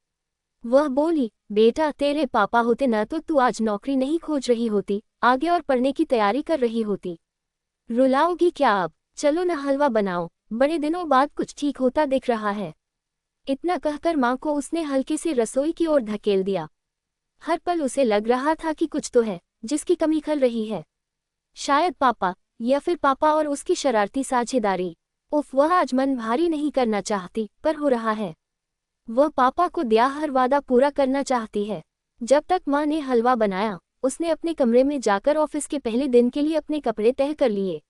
Speaker 1: वह बोली, बेटा तेरे पापा होते न तो तू आज नौकरी नहीं खोज रही होती, आगे और पढ़ने की तैयारी कर रही होती। रुलाओगी क्या अब? चलो न हलवा बनाओ, बड़े दिनों बाद कुछ ठीक होता दिख रहा है। इतना कहकर माँ को उसने हल्के से रसोई की ओर धकेल दिया। हर पल उसे लग रहा था कि कुछ तो है जिसकी कमी खल रही है। शायद पापा, या फिर पापा और उसकी शरारती साझेदारी। उफ, वह आज मन भारी नहीं करना चाहती, पर हो रहा है। वह पापा को दिया हर वादा पूरा करना चाहती है। जब तक माँ ने हलवा बनाया, उसने अपने कमरे में जाकर ऑफिस के पहले दिन के लिए अपने कपड़े तह कर लिए,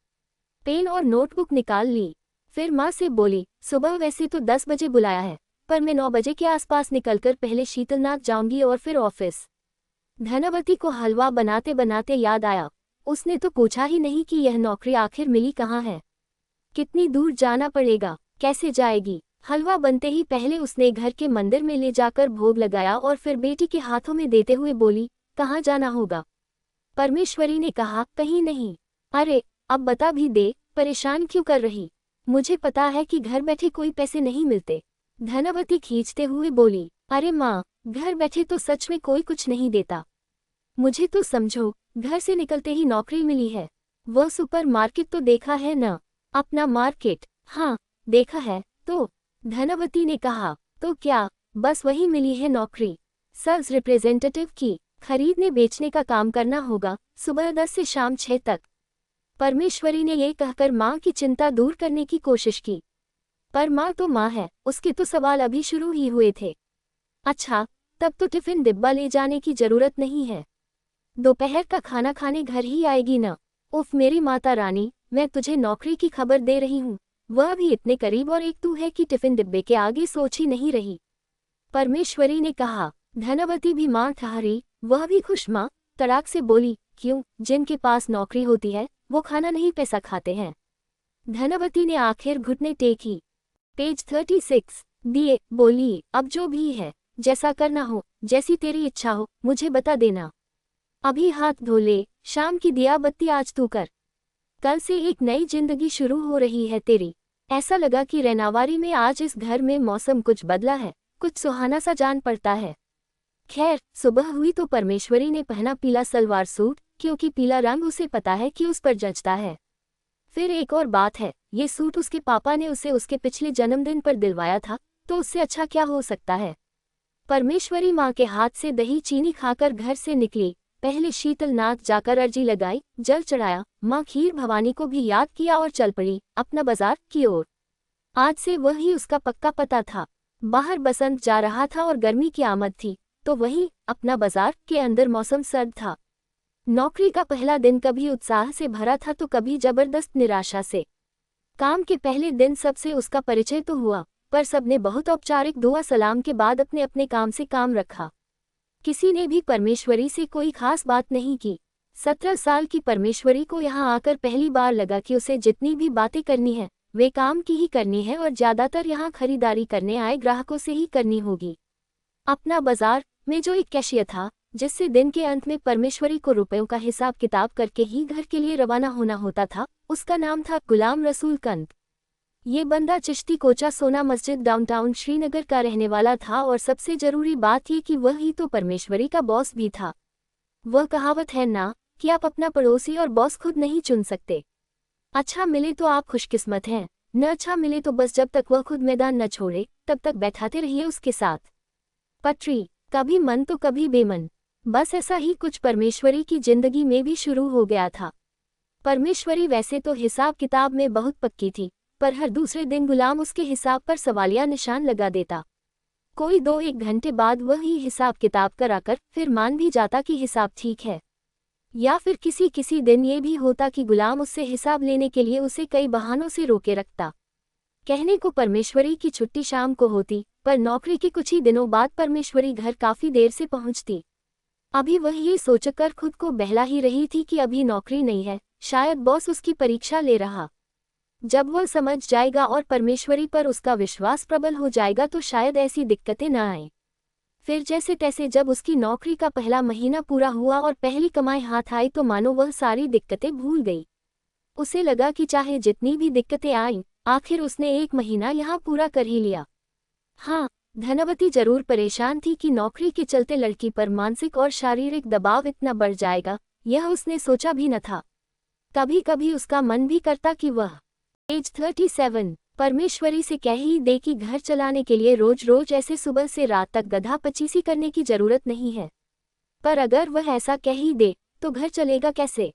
Speaker 1: पेन और नोटबुक निकाल ली। फिर माँ से बोली, सुबह वैसे तो 10 बजे बुलाया है, पर मैं 9 बजे के आसपास निकलकर पहले शीतलनाथ जाऊंगी और फिर ऑफिस। धनवती को हलवा बनाते बनाते याद आया, उसने तो पूछा ही नहीं कि यह नौकरी आखिर मिली कहाँ है, कितनी दूर जाना पड़ेगा, कैसे जाएगी। हलवा बनते ही पहले उसने घर के मंदिर में ले जाकर भोग लगाया और फिर बेटी के हाथों में देते हुए बोली, कहाँ जाना होगा? परमेश्वरी ने कहा, कहीं नहीं। अरे अब बता भी दे, परेशान क्यों कर रही? मुझे पता है कि घर बैठे कोई पैसे नहीं मिलते। धनवती खींचते हुए बोली, अरे माँ, घर बैठे तो सच में कोई कुछ नहीं देता। मुझे तो समझो, घर से निकलते ही नौकरी मिली है। वह सुपर मार्केट तो देखा है न? अपना मार्केट? हाँ देखा है। तो धनवती ने कहा, तो क्या बस वही मिली है नौकरी? सेल्स रिप्रेजेंटेटिव की। खरीदने बेचने का काम करना होगा, सुबह 10 से शाम 6 तक। परमेश्वरी ने ये कहकर माँ की चिंता दूर करने की कोशिश की, पर माँ तो माँ है, उसके तो सवाल अभी शुरू ही हुए थे। अच्छा, तब तो टिफिन डिब्बा ले जाने की जरूरत नहीं है, दोपहर का खाना खाने घर ही आएगी न? उफ मेरी माता रानी, मैं तुझे नौकरी की खबर दे रही हूँ, वह भी इतने करीब, और एक तू है कि टिफिन डिब्बे के आगे सोच ही नहीं रही। परमेश्वरी ने कहा। धनवती भी माँ ठहरी, वह भी खुश माँ तड़ाक से बोली, क्यों? जिनके पास नौकरी होती है वो खाना नहीं पैसा खाते हैं। धनवती ने आखिर घुटने टेकी। पेज 36। दिए बोली, अब जो भी है, जैसा करना हो, जैसी तेरी इच्छा हो, मुझे बता देना। अभी हाथ धो ले, शाम की दिया बत्ती आज तू कर। कल से एक नई जिंदगी शुरू हो रही है तेरी। ऐसा लगा कि रैनावारी में आज इस घर में मौसम कुछ बदला है, कुछ सुहाना सा जान पड़ता है। खैर, सुबह हुई तो परमेश्वरी ने पहना पीला सलवार सूट, क्योंकि पीला रंग उसे पता है कि उस पर जचता है। फिर एक और बात है, ये सूट उसके पापा ने उसे उसके पिछले जन्मदिन पर दिलवाया था, तो उससे अच्छा क्या हो सकता है। परमेश्वरी माँ के हाथ से दही चीनी खाकर घर से निकली। पहले शीतलनाथ जाकर अर्जी लगाई, जल चढ़ाया, माँ खीर भवानी को भी याद किया और चल पड़ी अपना बाजार की ओर। आज से वही उसका पक्का पता था। बाहर बसंत जा रहा था और गर्मी की आमद थी, तो वहीं अपना बाजार के अंदर मौसम सर्द था। नौकरी का पहला दिन कभी उत्साह से भरा था तो कभी जबरदस्त निराशा से। काम के पहले दिन सबसे उसका परिचय तो हुआ, पर सबने बहुत औपचारिक दुआ सलाम के बाद अपने अपने काम से काम रखा। किसी ने भी परमेश्वरी से कोई खास बात नहीं की। 17 साल की परमेश्वरी को यहाँ आकर पहली बार लगा कि उसे जितनी भी बातें करनी है वे काम की ही करनी है और ज्यादातर यहाँ खरीदारी करने आए ग्राहकों से ही करनी होगी। अपना बाजार में जो एक कैशियर था, जिससे दिन के अंत में परमेश्वरी को रुपयों का हिसाब किताब करके ही घर के लिए रवाना होना होता था, उसका नाम था गुलाम रसूल कंद। ये बंदा चिश्ती कोचा सोना मस्जिद डाउनटाउन श्रीनगर का रहने वाला था और सबसे जरूरी बात ये कि वह ही तो परमेश्वरी का बॉस भी था। वह कहावत है ना कि आप अपना पड़ोसी और बॉस खुद नहीं चुन सकते। अच्छा मिले तो आप खुशकिस्मत हैं, न अच्छा मिले तो बस जब तक वह खुद मैदान न छोड़े तब तक बैठाते रहिए उसके साथ। पटरी, कभी मन तो कभी बेमन। बस ऐसा ही कुछ परमेश्वरी की जिंदगी में भी शुरू हो गया था। परमेश्वरी वैसे तो हिसाब किताब में बहुत पक्की थी, पर हर दूसरे दिन गुलाम उसके हिसाब पर सवालिया निशान लगा देता। कोई 2-1 घंटे बाद वह ही हिसाब किताब कराकर फिर मान भी जाता कि हिसाब ठीक है, या फिर किसी दिन ये भी होता कि गुलाम उससे हिसाब लेने के लिए उसे कई बहानों से रोके रखता। कहने को परमेश्वरी की छुट्टी शाम को होती, पर नौकरी के कुछ ही दिनों बाद परमेश्वरी घर काफी देर से पहुंचती। अभी वह ये सोचकर खुद को बहला ही रही थी कि अभी नौकरी नहीं है, शायद बॉस उसकी परीक्षा ले रहा। जब वह समझ जाएगा और परमेश्वरी पर उसका विश्वास प्रबल हो जाएगा तो शायद ऐसी दिक्कतें न आए। फिर जैसे तैसे जब उसकी नौकरी का पहला महीना पूरा हुआ और पहली कमाई हाथ आई तो मानो वह सारी दिक्कतें भूल गई। उसे लगा कि चाहे जितनी भी दिक्कतें आईं, आखिर उसने 1 महीना यहाँ पूरा कर ही लिया। हाँ, धनवती जरूर परेशान थी कि नौकरी के चलते लड़की पर मानसिक और शारीरिक दबाव इतना बढ़ जाएगा, यह उसने सोचा भी न था। कभी कभी उसका मन भी करता कि वह एज 37 परमेश्वरी से कह ही दे कि घर चलाने के लिए रोज रोज ऐसे सुबह से रात तक गधा पचीसी करने की जरूरत नहीं है। पर अगर वह ऐसा कह ही दे तो घर चलेगा कैसे?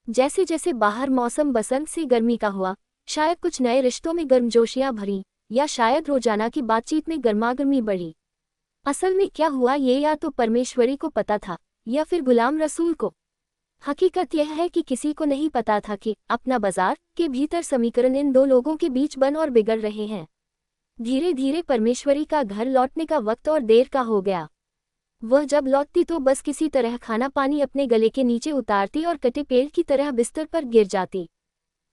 Speaker 1: जैसे जैसे बाहर मौसम बसंत से गर्मी का हुआ, शायद कुछ नए रिश्तों में गर्मजोशियां भरी, या शायद रोजाना की बातचीत में गर्मागर्मी बढ़ी। असल में क्या हुआ ये या तो परमेश्वरी को पता था या फिर गुलाम रसूल को। हकीकत यह है कि किसी को नहीं पता था कि अपना बाजार के भीतर समीकरण इन दो लोगों के बीच बन और बिगड़ रहे हैं। धीरे धीरे परमेश्वरी का घर लौटने का वक्त और देर का हो गया। वह जब लौटती तो बस किसी तरह खाना पानी अपने गले के नीचे उतारती और कटे पेड़ की तरह बिस्तर पर गिर जाती।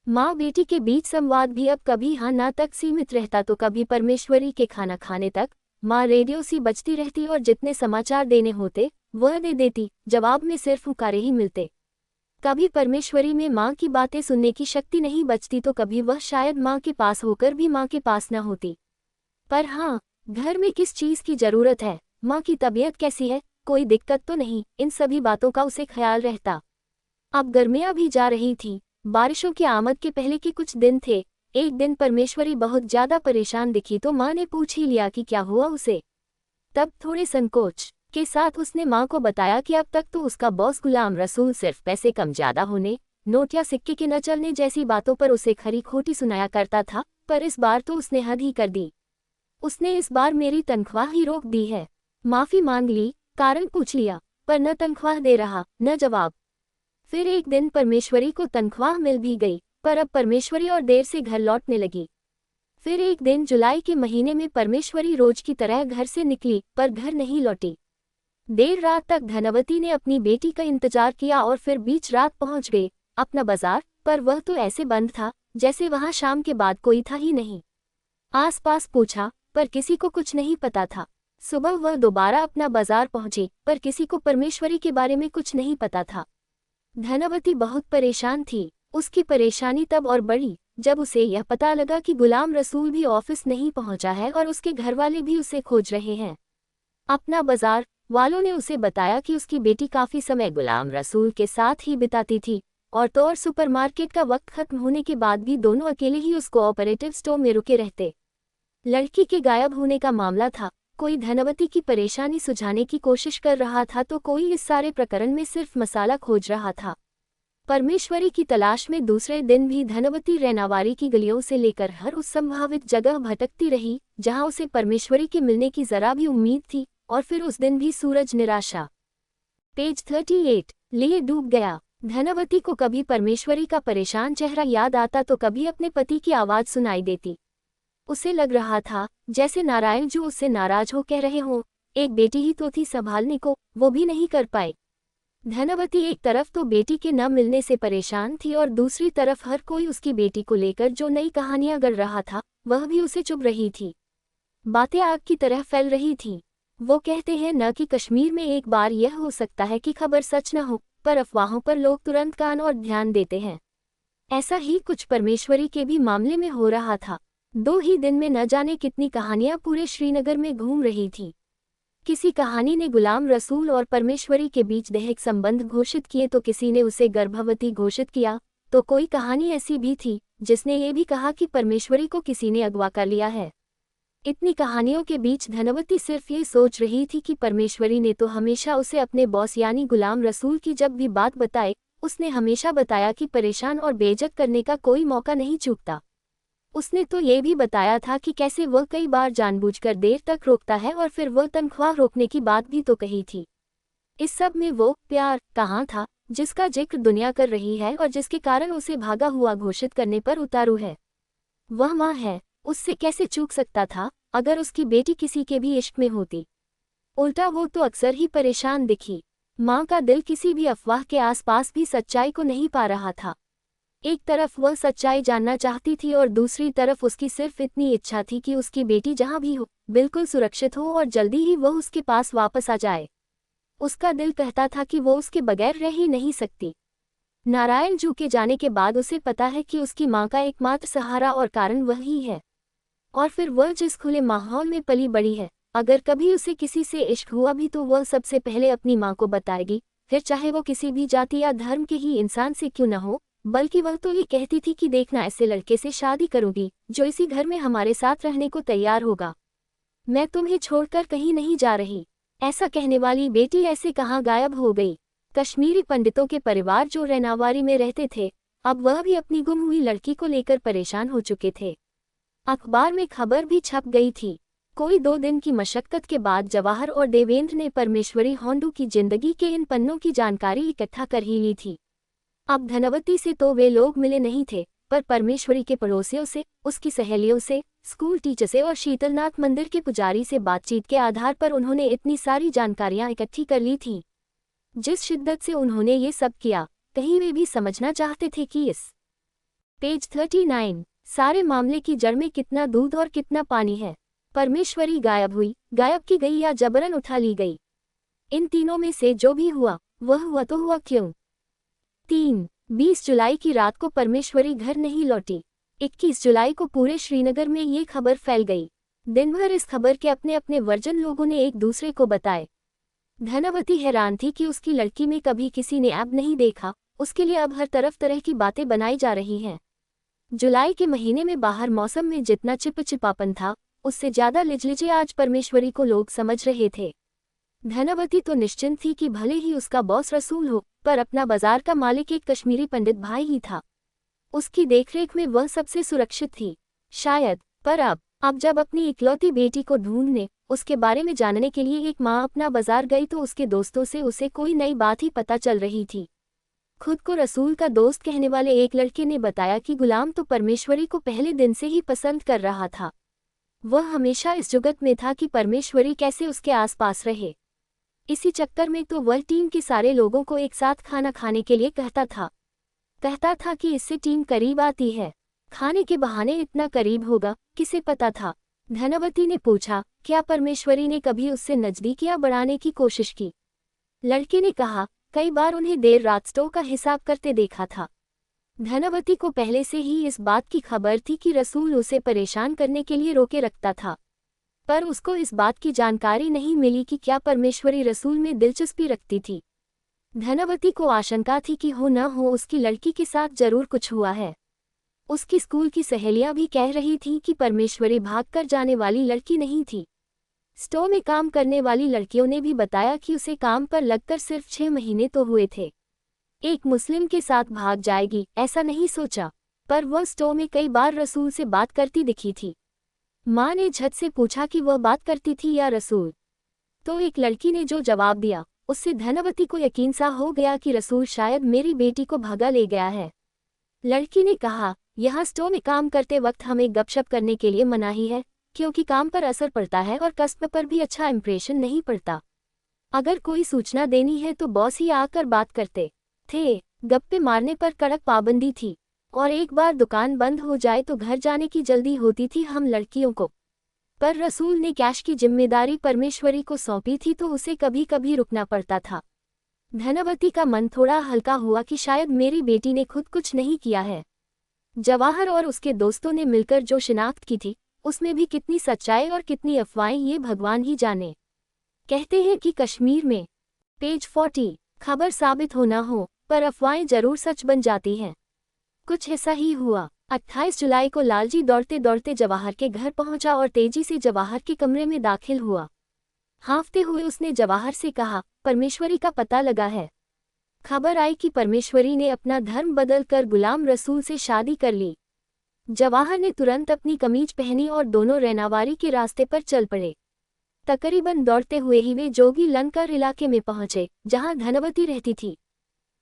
Speaker 1: माँ बेटी के बीच संवाद भी अब कभी हाँ ना तक सीमित रहता तो कभी परमेश्वरी के खाना खाने तक। माँ रेडियो सी बजती रहती और जितने समाचार देने होते वह दे देती, जवाब में सिर्फ हुंकारे ही मिलते। कभी परमेश्वरी में माँ की बातें सुनने की शक्ति नहीं बचती तो कभी वह शायद माँ के पास होकर भी माँ के पास न होती। पर हाँ, घर में किस चीज़ की जरूरत है, माँ की तबीयत कैसी है, कोई दिक्कत तो नहीं, इन सभी बातों का उसे ख्याल रहता। अब गर्मियाँ भी जा रही थीं, बारिशों की आमद के पहले के कुछ दिन थे। एक दिन परमेश्वरी बहुत ज्यादा परेशान दिखी तो माँ ने पूछ ही लिया कि क्या हुआ उसे। तब थोड़े संकोच के साथ उसने माँ को बताया कि अब तक तो उसका बॉस गुलाम रसूल सिर्फ पैसे कम ज्यादा होने, नोट या सिक्के के न चलने जैसी बातों पर उसे खरी खोटी सुनाया करता था, पर इस बार तो उसने हद ही कर दी। उसने इस बार मेरी तनख्वाह ही रोक दी है। माफी मांग ली, कारण पूछ लिया, पर न तनख्वाह दे रहा न जवाब। फिर एक दिन परमेश्वरी को तनख्वाह मिल भी गई, पर अब परमेश्वरी और देर से घर लौटने लगी। फिर एक दिन जुलाई के महीने में परमेश्वरी रोज की तरह घर से निकली, पर घर नहीं लौटी। देर रात तक धनवती ने अपनी बेटी का इंतजार किया और फिर बीच रात पहुंच गई अपना बाजार, पर वह तो ऐसे बंद था जैसे वहां शाम के बाद कोई था ही नहीं। आसपास पूछा, पर किसी को कुछ नहीं पता था। सुबह वह दोबारा अपना बाजार पहुंची, पर किसी को परमेश्वरी के बारे में कुछ नहीं पता था। धनवती बहुत परेशान थी। उसकी परेशानी तब और बढ़ी जब उसे यह पता लगा कि गुलाम रसूल भी ऑफिस नहीं पहुंचा है और उसके घरवाले भी उसे खोज रहे हैं। अपना बाजार वालों ने उसे बताया कि उसकी बेटी काफी समय गुलाम रसूल के साथ ही बिताती थी, और तो और सुपरमार्केट का वक्त खत्म होने के बाद भी दोनों अकेले ही उस कोऑपरेटिव स्टोर में रुके रहते। लड़की के गायब होने का मामला था। कोई धनवती की परेशानी सुझाने की कोशिश कर रहा था तो कोई इस सारे प्रकरण में सिर्फ मसाला खोज रहा था। परमेश्वरी की तलाश में दूसरे दिन भी धनवती रैनावारी की गलियों से लेकर हर उस संभावित जगह भटकती रही जहां उसे परमेश्वरी के मिलने की जरा भी उम्मीद थी, और फिर उस दिन भी सूरज निराशा पेज 38 लिए डूब गया। धनवती को कभी परमेश्वरी का परेशान चेहरा याद आता तो कभी अपने पति की आवाज सुनाई देती। उसे लग रहा था जैसे नारायण जो उससे नाराज हो कह रहे हों, एक बेटी ही तो थी संभालने को, वो भी नहीं कर पाए। धनवती एक तरफ तो बेटी के न मिलने से परेशान थी और दूसरी तरफ हर कोई उसकी बेटी को लेकर जो नई कहानियां गढ़ रहा था वह भी उसे चुभ रही थी। बातें आग की तरह फैल रही थीं। वो कहते हैं न कि कश्मीर में एक बार यह हो सकता है कि खबर सच न हो, पर अफवाहों पर लोग तुरंत कान और ध्यान देते हैं। ऐसा ही कुछ परमेश्वरी के भी मामले में हो रहा था। 2 ही दिन में न जाने कितनी कहानियां पूरे श्रीनगर में घूम रही थीं। किसी कहानी ने गुलाम रसूल और परमेश्वरी के बीच दैहिक संबंध घोषित किए तो किसी ने उसे गर्भवती घोषित किया, तो कोई कहानी ऐसी भी थी जिसने ये भी कहा कि परमेश्वरी को किसी ने अगवा कर लिया है। इतनी कहानियों के बीच धनवती सिर्फ ये सोच रही थी कि परमेश्वरी ने तो हमेशा उसे अपने बॉस यानी गुलाम रसूल की जब भी बात बताए, उसने हमेशा बताया कि परेशान और बेइज्जत करने का कोई मौका नहीं चूकता। उसने तो ये भी बताया था कि कैसे वह कई बार जानबूझकर देर तक रोकता है और फिर वह तनख्वाह रोकने की बात भी तो कही थी। इस सब में वो प्यार कहाँ था जिसका जिक्र दुनिया कर रही है और जिसके कारण उसे भागा हुआ घोषित करने पर उतारू है। वह माँ है, उससे कैसे चूक सकता था अगर उसकी बेटी किसी के भी इश्क में होती। उल्टा वो तो अक्सर ही परेशान दिखी। माँ का दिल किसी भी अफवाह के आसपास भी सच्चाई को नहीं पा रहा था। एक तरफ वह सच्चाई जानना चाहती थी और दूसरी तरफ उसकी सिर्फ इतनी इच्छा थी कि उसकी बेटी जहाँ भी हो बिल्कुल सुरक्षित हो और जल्दी ही वह उसके पास वापस आ जाए। उसका दिल कहता था कि वो उसके बगैर रह ही नहीं सकती। नारायण जू के जाने के बाद उसे पता है कि उसकी माँ का एकमात्र सहारा और कारण वही है। और फिर वह जिस खुले माहौल में पली बड़ी है, अगर कभी उसे किसी से इश्क हुआ भी तो वह सबसे पहले अपनी माँ को बताएगी, फिर चाहे वो किसी भी जाति या धर्म के ही इंसान से क्यों न हो। बल्कि वह तो ये कहती थी कि देखना ऐसे लड़के से शादी करूंगी जो इसी घर में हमारे साथ रहने को तैयार होगा। मैं तुम्हें छोड़कर कहीं नहीं जा रही। ऐसा कहने वाली बेटी ऐसे कहाँ गायब हो गई। कश्मीरी पंडितों के परिवार जो रैनावारी में रहते थे, अब वह भी अपनी गुम हुई लड़की को लेकर परेशान हो चुके थे। अखबार में खबर भी छप गई थी। कोई 2 दिन की मशक्कत के बाद जवाहर और देवेंद्र ने परमेश्वरी होंडू की जिंदगी के इन पन्नों की जानकारी इकट्ठा कर ही ली थी। अब धनवती से तो वे लोग मिले नहीं थे, पर परमेश्वरी के पड़ोसियों से, उसकी सहेलियों से, स्कूल टीचर से और शीतलनाथ मंदिर के पुजारी से बातचीत के आधार पर उन्होंने इतनी सारी जानकारियां इकट्ठी कर ली थीं। जिस शिद्दत से उन्होंने ये सब किया, कहीं वे भी समझना चाहते थे कि इस पेज 39 सारे मामले की जड़ में कितना दूध और कितना पानी है। परमेश्वरी गायब हुई, गायब की गई या जबरन उठा ली गई। इन तीनों में से जो भी हुआ, वह हुआ तो हुआ क्यों। 20 जुलाई की रात को परमेश्वरी घर नहीं लौटी। 21 जुलाई को पूरे श्रीनगर में ये खबर फैल गई। दिन भर इस खबर के अपने अपने वर्जन लोगों ने एक दूसरे को बताए। धनवती हैरान थी कि उसकी लड़की में कभी किसी ने ऐब नहीं देखा, उसके लिए अब हर तरफ तरह की बातें बनाई जा रही हैं। जुलाई के महीने में बाहर मौसम में जितना चिपचिपापन था, उससे ज्यादा लिजलिजे आज परमेश्वरी को लोग समझ रहे थे। धनवती तो निश्चिंत थी कि भले ही उसका बॉस रसूल हो, पर अपना बाजार का मालिक एक कश्मीरी पंडित भाई ही था। उसकी देखरेख में वह सबसे सुरक्षित थी, शायद। पर अब जब अपनी इकलौती बेटी को ढूंढने, उसके बारे में जानने के लिए एक माँ अपना बाजार गई तो उसके दोस्तों से उसे कोई नई बात ही पता चल रही थी। खुद को रसूल का दोस्त कहने वाले एक लड़के ने बताया कि गुलाम तो परमेश्वरी को पहले दिन से ही पसंद कर रहा था। वह हमेशा इस जुगत में था कि परमेश्वरी कैसे उसके आसपास रहे। इसी चक्कर में तो वह टीम के सारे लोगों को एक साथ खाना खाने के लिए कहता था कि इससे टीम करीब आती है। खाने के बहाने इतना करीब होगा, किसे पता था। धनवती ने पूछा, क्या परमेश्वरी ने कभी उससे नजदीकियां बढ़ाने की कोशिश की। लड़के ने कहा, कई बार उन्हें देर रात स्टोव का हिसाब करते देखा था। धनवती को पहले से ही इस बात की खबर थी कि रसूल उसे परेशान करने के लिए रोके रखता था, पर उसको इस बात की जानकारी नहीं मिली कि क्या परमेश्वरी रसूल में दिलचस्पी रखती थी। धनवती को आशंका थी कि हो न हो उसकी लड़की के साथ जरूर कुछ हुआ है। उसकी स्कूल की सहेलियां भी कह रही थीं कि परमेश्वरी भागकर जाने वाली लड़की नहीं थी। स्टोव में काम करने वाली लड़कियों ने भी बताया कि उसे काम पर लगकर सिर्फ 6 महीने तो हुए थे। एक मुस्लिम के साथ भाग जाएगी, ऐसा नहीं सोचा। पर वह स्टोव में कई बार रसूल से बात करती दिखी थी। माँ ने झट से पूछा कि वह बात करती थी या रसूल। तो एक लड़की ने जो जवाब दिया, उससे धनवती को यकीन सा हो गया कि रसूल शायद मेरी बेटी को भगा ले गया है। लड़की ने कहा, यहाँ स्टोव में काम करते वक्त हमें गपशप करने के लिए मनाही है, क्योंकि काम पर असर पड़ता है और कस्टमर पर भी अच्छा इंप्रेशन नहीं पड़ता। अगर कोई सूचना देनी है तो बॉस ही आकर बात करते थे। गप्पे मारने पर कड़क पाबंदी थी, और एक बार दुकान बंद हो जाए तो घर जाने की जल्दी होती थी हम लड़कियों को। पर रसूल ने कैश की जिम्मेदारी परमेश्वरी को सौंपी थी तो उसे कभी कभी रुकना पड़ता था। धनवती का मन थोड़ा हल्का हुआ कि शायद मेरी बेटी ने खुद कुछ नहीं किया है। जवाहर और उसके दोस्तों ने मिलकर जो शिनाख्त की थी, उसमें भी कितनी सच्चाई और कितनी अफवाहें ये भगवान ही जाने। कहते हैं कि कश्मीर में पेज 40 खबर साबित हो न हो, पर अफवाहें जरूर सच बन जाती हैं। कुछ ऐसा ही हुआ। 28 जुलाई को लालजी दौड़ते दौड़ते जवाहर के घर पहुंचा और तेजी से जवाहर के कमरे में दाखिल हुआ। हाँफते हुए उसने जवाहर से कहा, परमेश्वरी का पता लगा है। खबर आई कि परमेश्वरी ने अपना धर्म बदल कर गुलाम रसूल से शादी कर ली। जवाहर ने तुरंत अपनी कमीज पहनी और दोनों रैनावारी के रास्ते पर चल पड़े। तकरीबन दौड़ते हुए ही वे जोगी लंकर इलाके में पहुंचे, जहां धनवती रहती थी।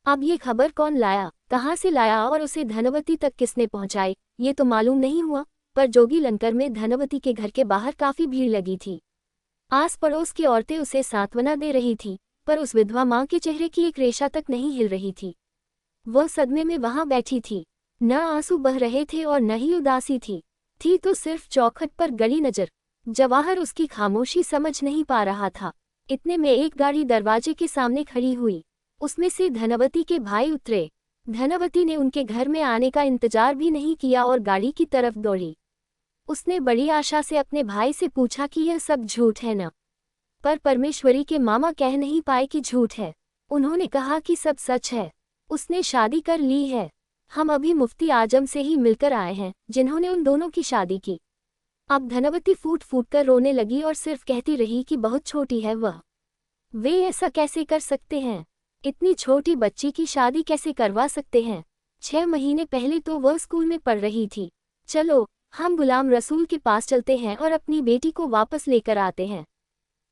Speaker 1: अब ये खबर कौन लाया, कहाँ से लाया और उसे धनवती तक किसने पहुंचाई, ये तो मालूम नहीं हुआ। पर जोगी लंकर में धनवती के घर के बाहर काफी भीड़ लगी थी। आस पड़ोस की औरतें उसे सांत्वना दे रही थी, पर उस विधवा माँ के चेहरे की एक रेशा तक नहीं हिल रही थी। वह सदमे में वहां बैठी थी। न आंसू बह रहे थे और न ही उदासी थी तो सिर्फ चौखट पर गड़ी नजर। जवाहर उसकी खामोशी समझ नहीं पा रहा था। इतने में एक गाड़ी दरवाजे के सामने खड़ी हुई। उसमें से धनवती के भाई उतरे। धनवती ने उनके घर में आने का इंतजार भी नहीं किया और गाड़ी की तरफ दौड़ी। उसने बड़ी आशा से अपने भाई से पूछा कि यह सब झूठ है न? पर परमेश्वरी के मामा कह नहीं पाए कि झूठ है। उन्होंने कहा कि सब सच है। उसने शादी कर ली है। हम अभी मुफ्ती आजम से ही मिलकर आए हैं, जिन्होंने उन दोनों की शादी की। अब धनवती फूट फूट कर रोने लगी और सिर्फ कहती रही कि बहुत छोटी है वह। वे ऐसा कैसे कर सकते हैं? इतनी छोटी बच्ची की शादी कैसे करवा सकते हैं? 6 महीने पहले तो वह स्कूल में पढ़ रही थी। चलो, हम गुलाम रसूल के पास चलते हैं और अपनी बेटी को वापस लेकर आते हैं।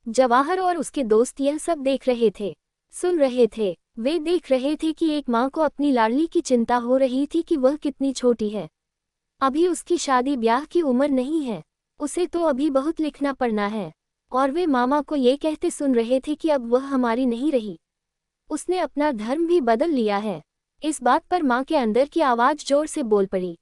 Speaker 1: जवाहर और उसके दोस्त यह सब देख रहे थे, सुन रहे थे। वे देख रहे थे कि एक माँ को अपनी लाडली की चिंता हो रही थी कि वह कितनी छोटी है। अभी उसकी शादी ब्याह की उम्र नहीं है, उसे तो अभी बहुत लिखना पड़ना है। और वे मामा को ये कहते सुन रहे थे कि अब वह हमारी नहीं रही, उसने अपना धर्म भी बदल लिया है। इस बात पर माँ के अंदर की आवाज जोर से बोल पड़ी,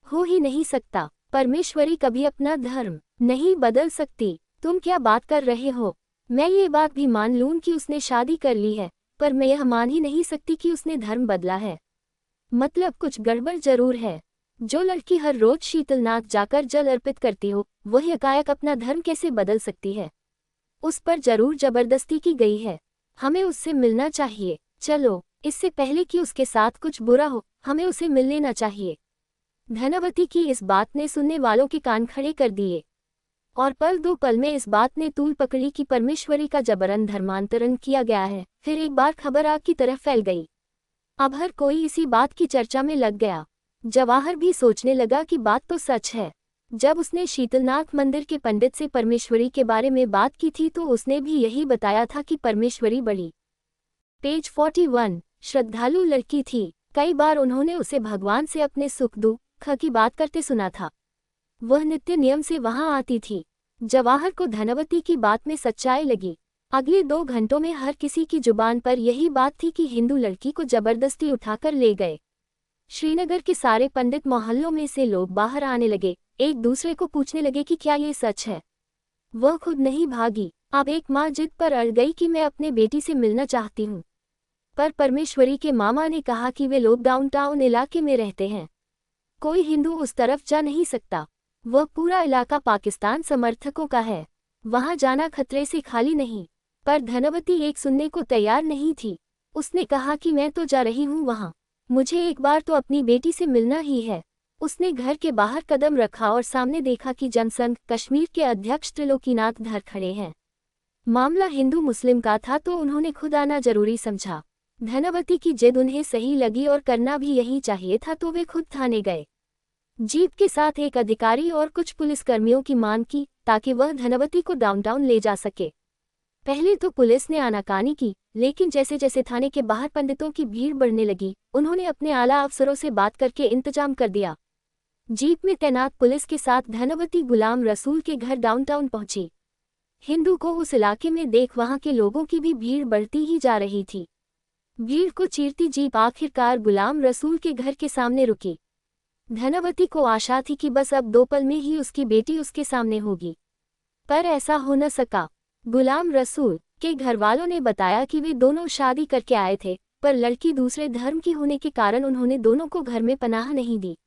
Speaker 1: हो ही नहीं सकता। परमेश्वरी कभी अपना धर्म नहीं बदल सकती। तुम क्या बात कर रहे हो? मैं ये बात भी मान लूं कि उसने शादी कर ली है, पर मैं यह मान ही नहीं सकती कि उसने धर्म बदला है। मतलब कुछ गड़बड़ जरूर है। जो लड़की हर रोज शीतलनाथ जाकर जल अर्पित करती हो, वह एकाएक अपना धर्म कैसे बदल सकती है? उस पर जरूर जबरदस्ती की गई है। हमें उससे मिलना चाहिए। चलो, इससे पहले कि उसके साथ कुछ बुरा हो, हमें उसे मिल लेना चाहिए। धनवती की इस बात ने सुनने वालों के कान खड़े कर दिए, और पल दो पल में इस बात ने तूल पकड़ी कि परमेश्वरी का जबरन धर्मांतरण किया गया है। फिर एक बार खबर आग की तरफ फैल गई। अब हर कोई इसी बात की चर्चा में लग गया। जवाहर भी सोचने लगा कि बात तो सच है। जब उसने शीतलनाथ मंदिर के पंडित से परमेश्वरी के बारे में बात की थी तो उसने भी यही बताया था कि परमेश्वरी बड़ी पेज 41 श्रद्धालु लड़की थी। कई बार उन्होंने उसे भगवान से अपने सुख दुख की बात करते सुना था। वह नित्य नियम से वहां आती थी। जवाहर को धनवती की बात में सच्चाई लगी। अगले 2 घंटों में हर किसी की जुबान पर यही बात थी कि हिंदू लड़की को जबरदस्ती उठाकर ले गए। श्रीनगर के सारे पंडित मोहल्लों में से लोग बाहर आने लगे, एक दूसरे को पूछने लगे कि क्या ये सच है। वह खुद नहीं भागी। अब एक माँ जिद पर अड़ गई कि मैं अपने बेटी से मिलना चाहती हूँ। पर परमेश्वरी के मामा ने कहा कि वे लोग डाउनटाउन इलाके में रहते हैं, कोई हिंदू उस तरफ जा नहीं सकता। वह पूरा इलाका पाकिस्तान समर्थकों का है, वहां जाना खतरे से खाली नहीं। पर धनवती एक सुनने को तैयार नहीं थी। उसने कहा कि मैं तो जा रही हूँ वहां, मुझे एक बार तो अपनी बेटी से मिलना ही है। उसने घर के बाहर कदम रखा और सामने देखा कि जनसंघ कश्मीर के अध्यक्ष त्रिलोकीनाथ धर खड़े हैं। मामला हिंदू मुस्लिम का था तो उन्होंने खुद आना जरूरी समझा। धनवती की जिद उन्हें सही लगी और करना भी यही चाहिए था, तो वे खुद थाने गए। जीप के साथ एक अधिकारी और कुछ पुलिसकर्मियों की मांग की ताकि वह धनवती को डाउनटाउन ले जा सके। पहले तो पुलिस ने आनाकानी की, लेकिन जैसे जैसे थाने के बाहर पंडितों की भीड़ बढ़ने लगी, उन्होंने अपने आला अफसरों से बात करके इंतजाम कर दिया। जीप में तैनात पुलिस के साथ धनवती गुलाम रसूल के घर डाउनटाउन पहुंची। हिंदू को उस इलाके में देख वहां के लोगों की भी भीड़ बढ़ती ही जा रही थी। भीड़ को चीरती जीप आखिरकार गुलाम रसूल के घर के सामने रुकी। धनवती को आशा थी कि बस अब 2 पल में ही उसकी बेटी उसके सामने होगी, पर ऐसा हो न सका। गुलाम रसूल के घरवालों ने बताया कि वे दोनों शादी करके आए थे, पर लड़की दूसरे धर्म की होने के कारण उन्होंने दोनों को घर में पनाह नहीं दी।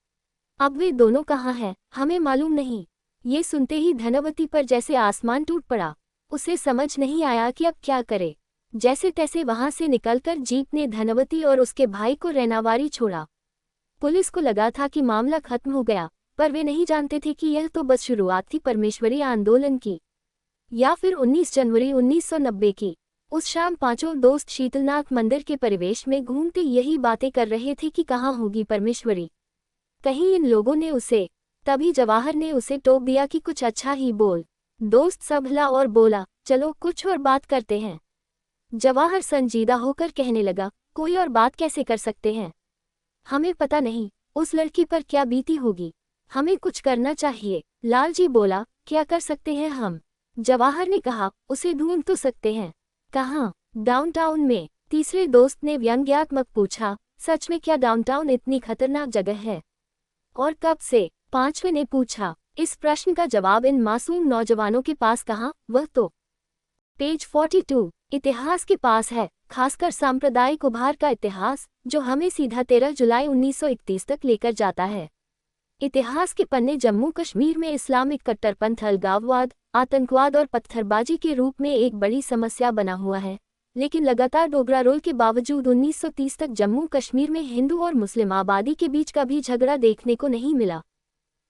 Speaker 1: अब वे दोनों कहाँ हैं, हमें मालूम नहीं। ये सुनते ही धनवती पर जैसे आसमान टूट पड़ा। उसे समझ नहीं आया कि अब क्या करे। जैसे तैसे वहां से निकलकर जीप ने धनवती और उसके भाई को रैनावारी छोड़ा। पुलिस को लगा था कि मामला खत्म हो गया, पर वे नहीं जानते थे कि यह तो बस शुरुआत थी परमेश्वरी आंदोलन की, या फिर 19 जनवरी 1990 की। उस शाम पांचों दोस्त शीतलनाथ मंदिर के परिवेश में घूमते यही बातें कर रहे थे कि कहाँ होगी परमेश्वरी, कहीं इन लोगों ने उसे। तभी जवाहर ने उसे टोक दिया कि कुछ अच्छा ही बोल। दोस्त संभला और बोला, चलो कुछ और बात करते हैं। जवाहर संजीदा होकर कहने लगा, कोई और बात कैसे कर सकते हैं? हमें पता नहीं उस लड़की पर क्या बीती होगी, हमें कुछ करना चाहिए। लालजी बोला, क्या कर सकते हैं हम? जवाहर ने कहा, उसे ढूंढ तो सकते हैं। कहाँ? डाउनटाउन में। तीसरे दोस्त ने व्यंग्यात्मक पूछा, सच में क्या डाउनटाउन इतनी खतरनाक जगह है? और कब से? पांचवे ने पूछा। इस प्रश्न का जवाब इन मासूम नौजवानों के पास कहाँ, वह तो पेज 42 इतिहास के पास है, खासकर सांप्रदायिक उभार का इतिहास, जो हमें सीधा 13 जुलाई 1931 तक लेकर जाता है। इतिहास के पन्ने जम्मू कश्मीर में इस्लामिक कट्टरपंथ, अलगाववाद, आतंकवाद और पत्थरबाजी के रूप में एक बड़ी समस्या बना हुआ है, लेकिन लगातार डोगरा रोल के बावजूद 1930 तक जम्मू कश्मीर में हिंदू और मुस्लिम आबादी के बीच कभी झगड़ा देखने को नहीं मिला।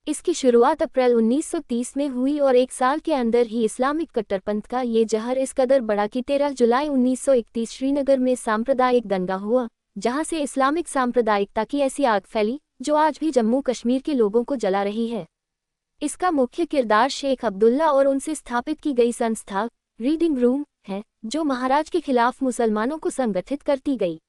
Speaker 1: इसकी शुरुआत अप्रैल 1930 में हुई और 1 साल के अंदर ही इस्लामिक कट्टरपंथ का ये जहर इस कदर बढ़ा कि 13 जुलाई 1931 श्रीनगर में सांप्रदायिक दंगा हुआ, जहां से इस्लामिक सांप्रदायिकता की ऐसी आग फैली जो आज भी जम्मू कश्मीर के लोगों को जला रही है। इसका मुख्य किरदार शेख अब्दुल्ला और उनसे स्थापित की गई संस्था रीडिंग रूम है, जो महाराज के खिलाफ मुसलमानों को संगठित करती गई।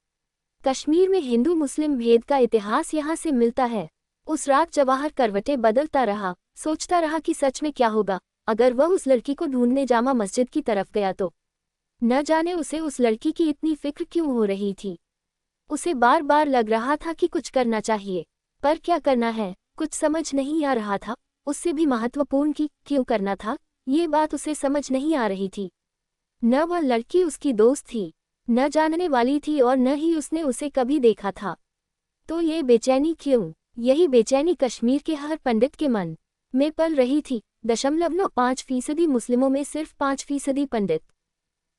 Speaker 1: कश्मीर में हिंदू मुस्लिम भेद का इतिहास यहाँ से मिलता है। उस रात जवाहर करवटें बदलता रहा, सोचता रहा कि सच में क्या होगा अगर वह उस लड़की को ढूंढने जामा मस्जिद की तरफ गया तो। न जाने उसे उस लड़की की इतनी फिक्र क्यों हो रही थी। उसे बार बार लग रहा था कि कुछ करना चाहिए, पर क्या करना है कुछ समझ नहीं आ रहा था। उससे भी महत्वपूर्ण कि क्यों करना था, ये बात उसे समझ नहीं आ रही थी। न वह लड़की उसकी दोस्त थी, न जानने वाली थी और न ही उसने उसे कभी देखा था। तो ये बेचैनी क्यों? यही बेचैनी कश्मीर के हर पंडित के मन में पल रही थी। 0.5% मुस्लिमों में सिर्फ 5% पंडित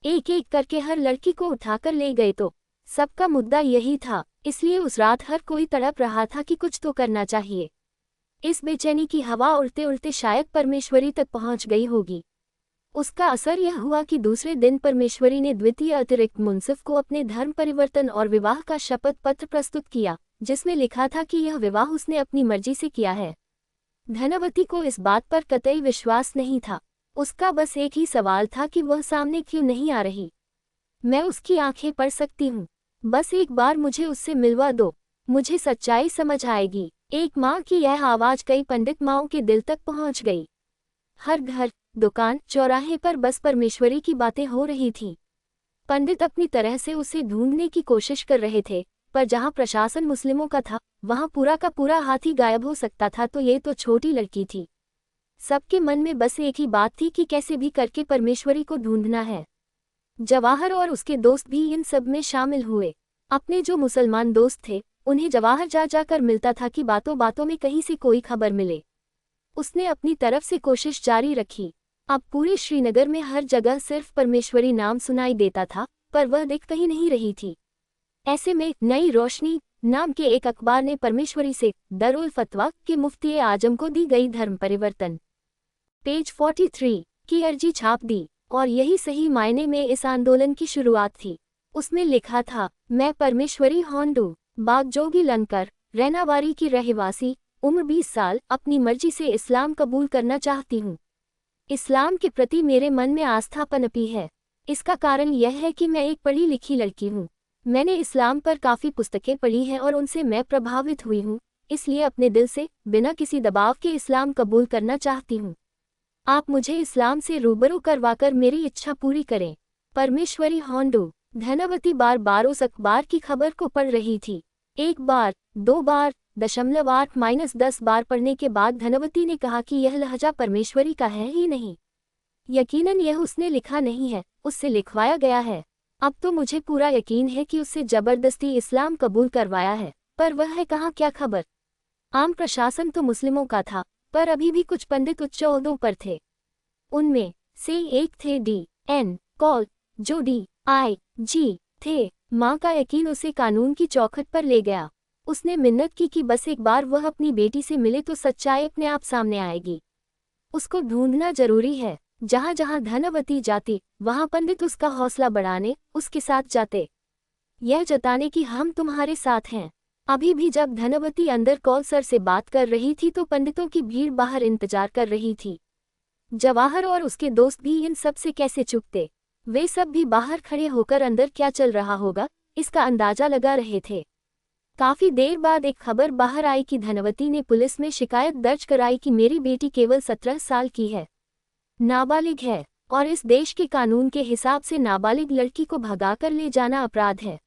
Speaker 1: एक एक करके हर लड़की को उठाकर ले गए, तो सबका मुद्दा यही था। इसलिए उस रात हर कोई तड़प रहा था कि कुछ तो करना चाहिए। इस बेचैनी की हवा उड़ते उड़ते शायद परमेश्वरी तक पहुंच गई होगी। उसका असर यह हुआ कि दूसरे दिन परमेश्वरी ने द्वितीय अतिरिक्त मुंसिफ को अपने धर्म परिवर्तन और विवाह का शपथ पत्र प्रस्तुत किया, जिसमें लिखा था कि यह विवाह उसने अपनी मर्जी से किया है। धनवती को इस बात पर कतई विश्वास नहीं था। उसका बस एक ही सवाल था कि वह सामने क्यों नहीं आ रही। मैं उसकी आंखें पढ़ सकती हूँ, बस एक बार मुझे उससे मिलवा दो, मुझे सच्चाई समझ आएगी। एक माँ की यह आवाज़ कई पंडित माँओं के दिल तक पहुँच गई। हर घर, दुकान, चौराहे पर बस परमेश्वरी की बातें हो रही थीं। पंडित अपनी तरह से उसे ढूंढने की कोशिश कर रहे थे, पर जहां प्रशासन मुस्लिमों का था, वहां पूरा का पूरा हाथी गायब हो सकता था, तो ये तो छोटी लड़की थी। सबके मन में बस एक ही बात थी कि कैसे भी करके परमेश्वरी को ढूंढना है। जवाहर और उसके दोस्त भी इन सब में शामिल हुए। अपने जो मुसलमान दोस्त थे, उन्हें जवाहर जा जाकर मिलता था कि बातों बातों में कहीं से कोई खबर मिले। उसने अपनी तरफ से कोशिश जारी रखी। अब पूरे श्रीनगर में हर जगह सिर्फ परमेश्वरी नाम सुनाई देता था, पर वह दिख कहीं नहीं रही थी। ऐसे में नई रोशनी नाम के एक अखबार ने परमेश्वरी से दरुल फतवा के मुफ्ती आजम को दी गई धर्म परिवर्तन पेज 43 की अर्जी छाप दी, और यही सही मायने में इस आंदोलन की शुरुआत थी। उसमें लिखा था, मैं परमेश्वरी होंडू, बागजोगी लंकर, रैनावारी की रहवासी, उम्र 20 साल, अपनी मर्जी से इस्लाम कबूल करना चाहती हूँ। इस्लाम के प्रति मेरे मन में आस्था पनपी है। इसका कारण यह है कि मैं एक पढ़ी लिखी लड़की हूँ। मैंने इस्लाम पर काफ़ी पुस्तकें पढ़ी हैं और उनसे मैं प्रभावित हुई हूँ, इसलिए अपने दिल से, बिना किसी दबाव के इस्लाम कबूल करना चाहती हूँ। आप मुझे इस्लाम से रूबरू करवाकर मेरी इच्छा पूरी करें। परमेश्वरी होंडू। धनवती बार बार उस अखबार की खबर को पढ़ रही थी। 1 बार, 2 बार, 0.8-10 बार पढ़ने के बाद धनवती ने कहा कि यह लहजा परमेश्वरी का है ही नहीं। यकीनन यह उसने लिखा नहीं है, उससे लिखवाया गया है। अब तो मुझे पूरा यकीन है कि उससे जबरदस्ती इस्लाम कबूल करवाया है, पर वह है कहाँ क्या खबर। आम प्रशासन तो मुस्लिमों का था, पर अभी भी कुछ पंडित उच्च ओहदों पर थे। उनमें से एक थे D.N. कौल, जो D.I.G. थे। माँ का यकीन उसे कानून की चौखट पर ले गया। उसने मिन्नत की कि बस एक बार वह अपनी बेटी से मिले तो सच्चाई अपने आप सामने आएगी। उसको ढूंढना जरूरी है। जहाँ जहाँ धनवती जाती, वहाँ पंडित उसका हौसला बढ़ाने उसके साथ जाते, यह जताने कि हम तुम्हारे साथ हैं। अभी भी जब धनवती अंदर कौल सर से बात कर रही थी तो पंडितों की भीड़ बाहर इंतजार कर रही थी। जवाहर और उसके दोस्त भी इन सब से कैसे चूकते। वे सब भी बाहर खड़े होकर अंदर क्या चल रहा होगा, इसका अंदाजा लगा रहे थे। काफी देर बाद एक खबर बाहर आई कि धनवती ने पुलिस में शिकायत दर्ज कराई कि मेरी बेटी केवल 17 साल की है, नाबालिग है, और इस देश के कानून के हिसाब से नाबालिग लड़की को भगाकर ले जाना अपराध है।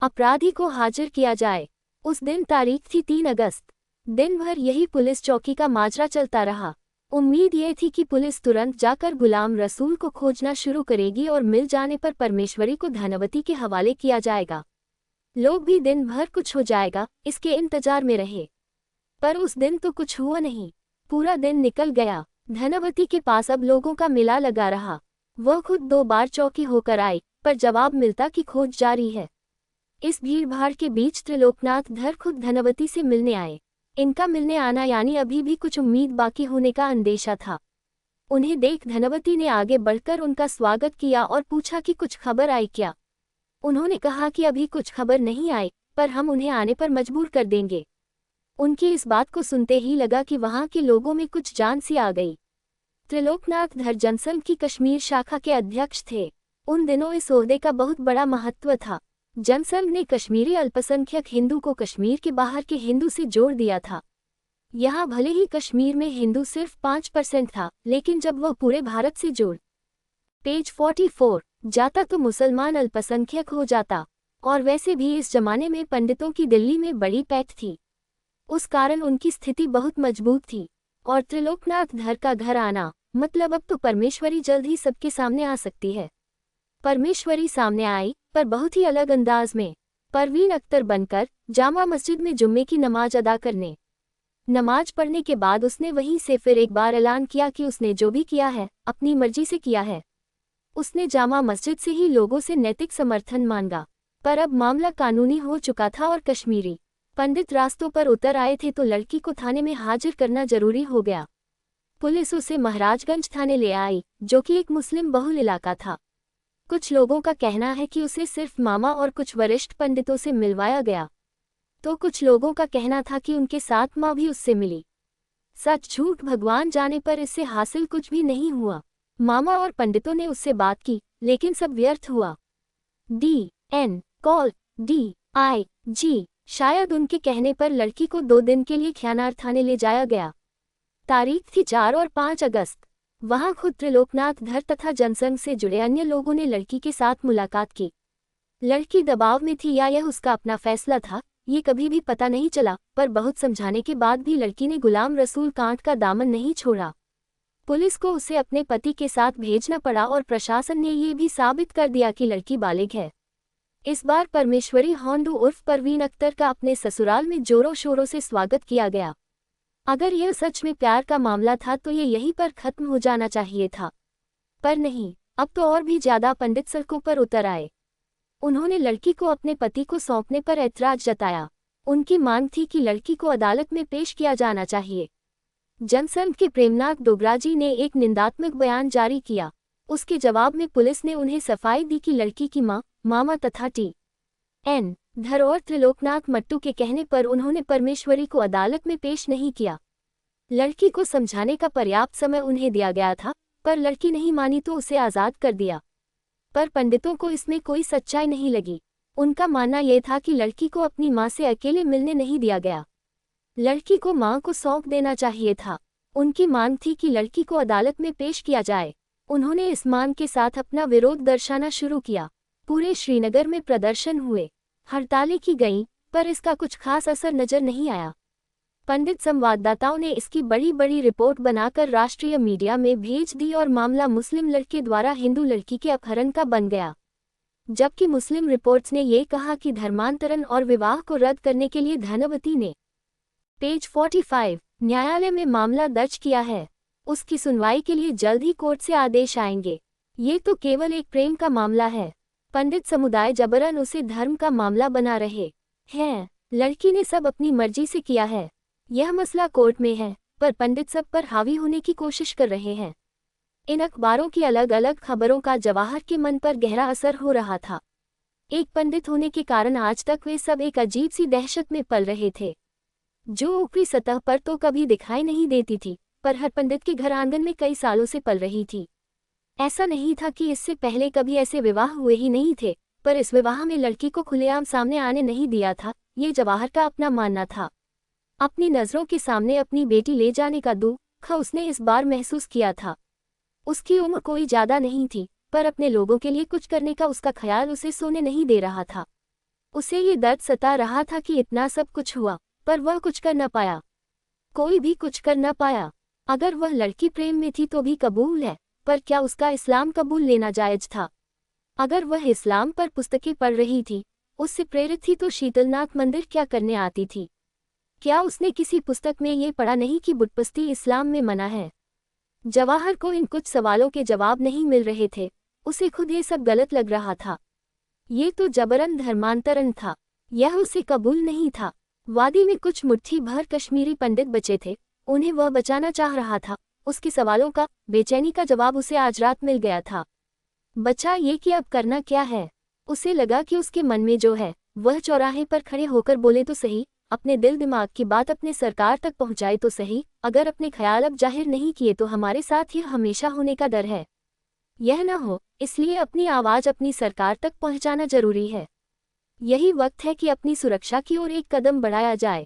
Speaker 1: अपराधी को हाजिर किया जाए। उस दिन तारीख थी 3 अगस्त। दिन भर यही पुलिस चौकी का माजरा चलता रहा। उम्मीद ये थी कि पुलिस तुरंत जाकर गुलाम रसूल को खोजना शुरू करेगी और मिल जाने पर परमेश्वरी को धनवती के हवाले किया जाएगा। लोग भी दिन भर कुछ हो जाएगा, इसके इंतजार में रहे। पर उस दिन तो कुछ हुआ नहीं। पूरा दिन निकल गया। धनवती के पास अब लोगों का मिला लगा रहा। वह खुद 2 बार चौकी होकर आई, पर जवाब मिलता कि खोज जारी है। इस भीड़-भाड़ के बीच त्रिलोकनाथ धर खुद धनवती से मिलने आए। इनका मिलने आना यानी अभी भी कुछ उम्मीद बाकी होने का अंदेशा था। उन्हें देख धनवती ने आगे बढ़कर उनका स्वागत किया और पूछा कि कुछ खबर आई क्या। उन्होंने कहा कि अभी कुछ खबर नहीं आई, पर हम उन्हें आने पर मजबूर कर देंगे। उनकी इस बात को सुनते ही लगा कि वहां के लोगों में कुछ जान सी आ गई। त्रिलोकनाथ धर जनसंघ की कश्मीर शाखा के अध्यक्ष थे। उन दिनों इस ओहदे का बहुत बड़ा महत्व था। जनसंघ ने कश्मीरी अल्पसंख्यक हिंदू को कश्मीर के बाहर के हिंदू से जोड़ दिया था। यहाँ भले ही कश्मीर में हिंदू सिर्फ 5% था, लेकिन जब वह पूरे भारत से जोड़ पेज 44 जाता तो मुसलमान अल्पसंख्यक हो जाता। और वैसे भी इस जमाने में पंडितों की दिल्ली में बड़ी पैठ थी। उस कारण उनकी स्थिति बहुत मजबूत थी। और त्रिलोकनाथ धर का घर आना मतलब अब तो परमेश्वरी जल्द ही सबके सामने आ सकती है। परमेश्वरी सामने आई, पर बहुत ही अलग अंदाज में। परवीन अख्तर बनकर जामा मस्जिद में जुम्मे की नमाज अदा करने। नमाज पढ़ने के बाद उसने वहीं से फिर एक बार ऐलान किया कि उसने जो भी किया है अपनी मर्जी से किया है। उसने जामा मस्जिद से ही लोगों से नैतिक समर्थन मांगा। पर अब मामला कानूनी हो चुका था और कश्मीरी पंडित रास्तों पर उतर आए थे तो लड़की को थाने में हाजिर करना जरूरी हो गया। पुलिस उसे महाराजगंज थाने ले आई, जो कि एक मुस्लिम बहुल इलाका था। कुछ लोगों का कहना है कि उसे सिर्फ मामा और कुछ वरिष्ठ पंडितों से मिलवाया गया, तो कुछ लोगों का कहना था कि उनके साथ माँ भी उससे मिली। सच झूठ भगवान जाने, पर इससे हासिल कुछ भी नहीं हुआ। मामा और पंडितों ने उससे बात की, लेकिन सब व्यर्थ हुआ। D.N. कौल, D.I.G. शायद उनके कहने पर लड़की को 2 दिन के लिए ख्यानार थाने ले जाया गया। तारीख थी 4 और 5 अगस्त। वहां खुद त्रिलोकनाथ धर तथा जनसंघ से जुड़े अन्य लोगों ने लड़की के साथ मुलाकात की। लड़की दबाव में थी या यह उसका अपना फैसला था, ये कभी भी पता नहीं चला, पर बहुत समझाने के बाद भी लड़की ने गुलाम रसूल कांट का दामन नहीं छोड़ा। पुलिस को उसे अपने पति के साथ भेजना पड़ा और प्रशासन ने ये भी साबित कर दिया कि लड़की बालिग है। इस बार परमेश्वरी होंडू उर्फ परवीन अख्तर का अपने ससुराल में जोरों शोरों से स्वागत किया गया। अगर यह सच में प्यार का मामला था तो ये यहीं पर खत्म हो जाना चाहिए था, पर नहीं। अब तो और भी ज्यादा पंडित सड़कों पर उतर आए। उन्होंने लड़की को अपने पति को सौंपने पर ऐतराज जताया। उनकी मांग थी कि लड़की को अदालत में पेश किया जाना चाहिए। जनसंघ के प्रेमनाथ डोगराजी ने एक निंदात्मक बयान जारी किया। उसके जवाब में पुलिस ने उन्हें सफाई दी कि लड़की की मां, मामा तथा टी.एन. धर और त्रिलोकनाथ मट्टू के कहने पर उन्होंने परमेश्वरी को अदालत में पेश नहीं किया। लड़की को समझाने का पर्याप्त समय उन्हें दिया गया था, पर लड़की नहीं मानी तो उसे आज़ाद कर दिया। पर पंडितों को इसमें कोई सच्चाई नहीं लगी। उनका मानना यह था कि लड़की को अपनी मां से अकेले मिलने नहीं दिया गया। लड़की को मां को सौंप देना चाहिए था। उनकी मांग थी कि लड़की को अदालत में पेश किया जाए। उन्होंने इस मांग के साथ अपना विरोध दर्शाना शुरू किया। पूरे श्रीनगर में प्रदर्शन हुए, हड़तालें की गईं, पर इसका कुछ खास असर नजर नहीं आया। पंडित संवाददाताओं ने इसकी बड़ी बड़ी रिपोर्ट बनाकर राष्ट्रीय मीडिया में भेज दी और मामला मुस्लिम लड़के द्वारा हिंदू लड़की के अपहरण का बन गया। जबकि मुस्लिम रिपोर्ट्स ने ये कहा कि धर्मांतरण और विवाह को रद्द करने के लिए धनवती ने पेज 45 न्यायालय में मामला दर्ज किया है। उसकी सुनवाई के लिए जल्द ही कोर्ट से आदेश आएंगे। ये तो केवल एक प्रेम का मामला है। पंडित समुदाय जबरन उसे धर्म का मामला बना रहे हैं। लड़की ने सब अपनी मर्जी से किया है। यह मसला कोर्ट में है, पर पंडित सब पर हावी होने की कोशिश कर रहे हैं। इन अखबारों की अलग अलग खबरों का जवाहर के मन पर गहरा असर हो रहा था। एक पंडित होने के कारण आज तक वे सब एक अजीब सी दहशत में पल रहे थे, जो ऊपरी सतह पर तो कभी दिखाई नहीं देती थी, पर हर पंडित के घर आंगन में कई सालों से पल रही थी। ऐसा नहीं था कि इससे पहले कभी ऐसे विवाह हुए ही नहीं थे, पर इस विवाह में लड़की को खुलेआम सामने आने नहीं दिया था। ये जवाहर का अपना मानना था। अपनी नज़रों के सामने अपनी बेटी ले जाने का दुख उसने इस बार महसूस किया था। उसकी उम्र कोई ज़्यादा नहीं थी, पर अपने लोगों के लिए कुछ करने का उसका ख्याल उसे सोने नहीं दे रहा था। उसे ये दर्द सता रहा था कि इतना सब कुछ हुआ, पर वह कुछ कर न पाया। कोई भी कुछ कर न पाया। अगर वह लड़की प्रेम में थी तो भी कबूल है, पर क्या उसका इस्लाम कबूल लेना जायज़ था? अगर वह इस्लाम पर पुस्तकें पढ़ रही थी, उससे प्रेरित थी, तो शीतलनाथ मंदिर क्या करने आती थी? क्या उसने किसी पुस्तक में ये पढ़ा नहीं कि बुतपरस्ती इस्लाम में मना है? जवाहर को इन कुछ सवालों के जवाब नहीं मिल रहे थे। उसे खुद ये सब गलत लग रहा था। ये तो जबरन धर्मांतरण था। यह उसे कबूल नहीं था। वादी में कुछ मुट्ठी भर कश्मीरी पंडित बचे थे, उन्हें वह बचाना चाह रहा था। उसके सवालों का, बेचैनी का जवाब उसे आज रात मिल गया था। बचा ये कि अब करना क्या है। उसे लगा कि उसके मन में जो है, वह चौराहे पर खड़े होकर बोले तो सही, अपने दिल दिमाग की बात अपने सरकार तक पहुंचाए तो सही। अगर अपने ख्याल अब जाहिर नहीं किए तो हमारे साथ यह हमेशा होने का डर है। यह न हो, इसलिए अपनी आवाज़ अपनी सरकार तक पहुंचाना जरूरी है। यही वक्त है कि अपनी सुरक्षा की ओर एक कदम बढ़ाया जाए।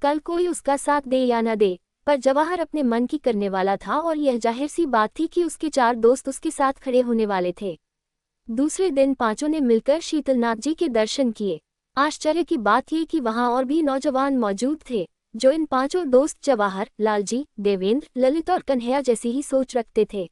Speaker 1: कल कोई उसका साथ दे या न दे, पर जवाहर अपने मन की करने वाला था और यह जाहिर सी बात थी कि उसके 4 दोस्त उसके साथ खड़े होने वाले थे। दूसरे दिन पांचों ने मिलकर शीतलनाथ जी के दर्शन किए। आश्चर्य की बात यह कि वहां और भी नौजवान मौजूद थे, जो इन पांचों दोस्त जवाहर, लालजी, देवेंद्र, ललित और कन्हैया जैसी ही सोच रखते थे।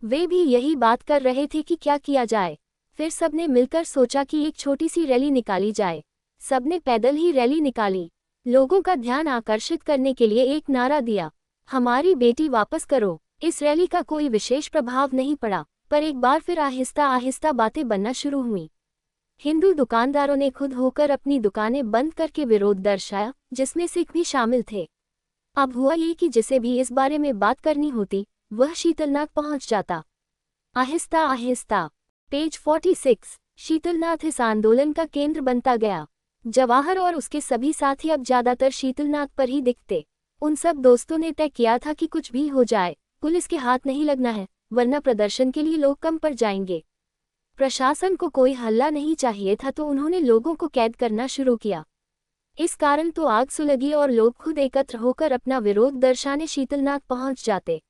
Speaker 1: वे भी यही बात कर रहे थे कि क्या किया जाए। फिर सबने मिलकर सोचा कि एक छोटी सी रैली निकाली जाए। सबने पैदल ही रैली निकाली। लोगों का ध्यान आकर्षित करने के लिए एक नारा दिया, हमारी बेटी वापस करो। इस रैली का कोई विशेष प्रभाव नहीं पड़ा, पर एक बार फिर आहिस्ता आहिस्ता बातें बनना शुरू हुईं। हिंदू दुकानदारों ने खुद होकर अपनी दुकानें बंद करके विरोध दर्शाया, जिसमें सिख भी शामिल थे। अब हुआ ये कि जिसे भी इस बारे में बात करनी होती, वह शीतलनाथ पहुंच जाता। आहिस्ता आहिस्ता पेज 46 शीतलनाथ इस आंदोलन का केंद्र बनता गया। जवाहर और उसके सभी साथी अब ज्यादातर शीतलनाथ पर ही दिखते। उन सब दोस्तों ने तय किया था कि कुछ भी हो जाए, पुलिस के हाथ नहीं लगना है, वरना प्रदर्शन के लिए लोग कम पड़ जाएंगे। प्रशासन को कोई हल्ला नहीं चाहिए था, तो उन्होंने लोगों को कैद करना शुरू किया। इस कारण तो आग सुलगी और लोग खुद एकत्र होकर अपना विरोध दर्शाने शीतलनाथ पहुंच जाते।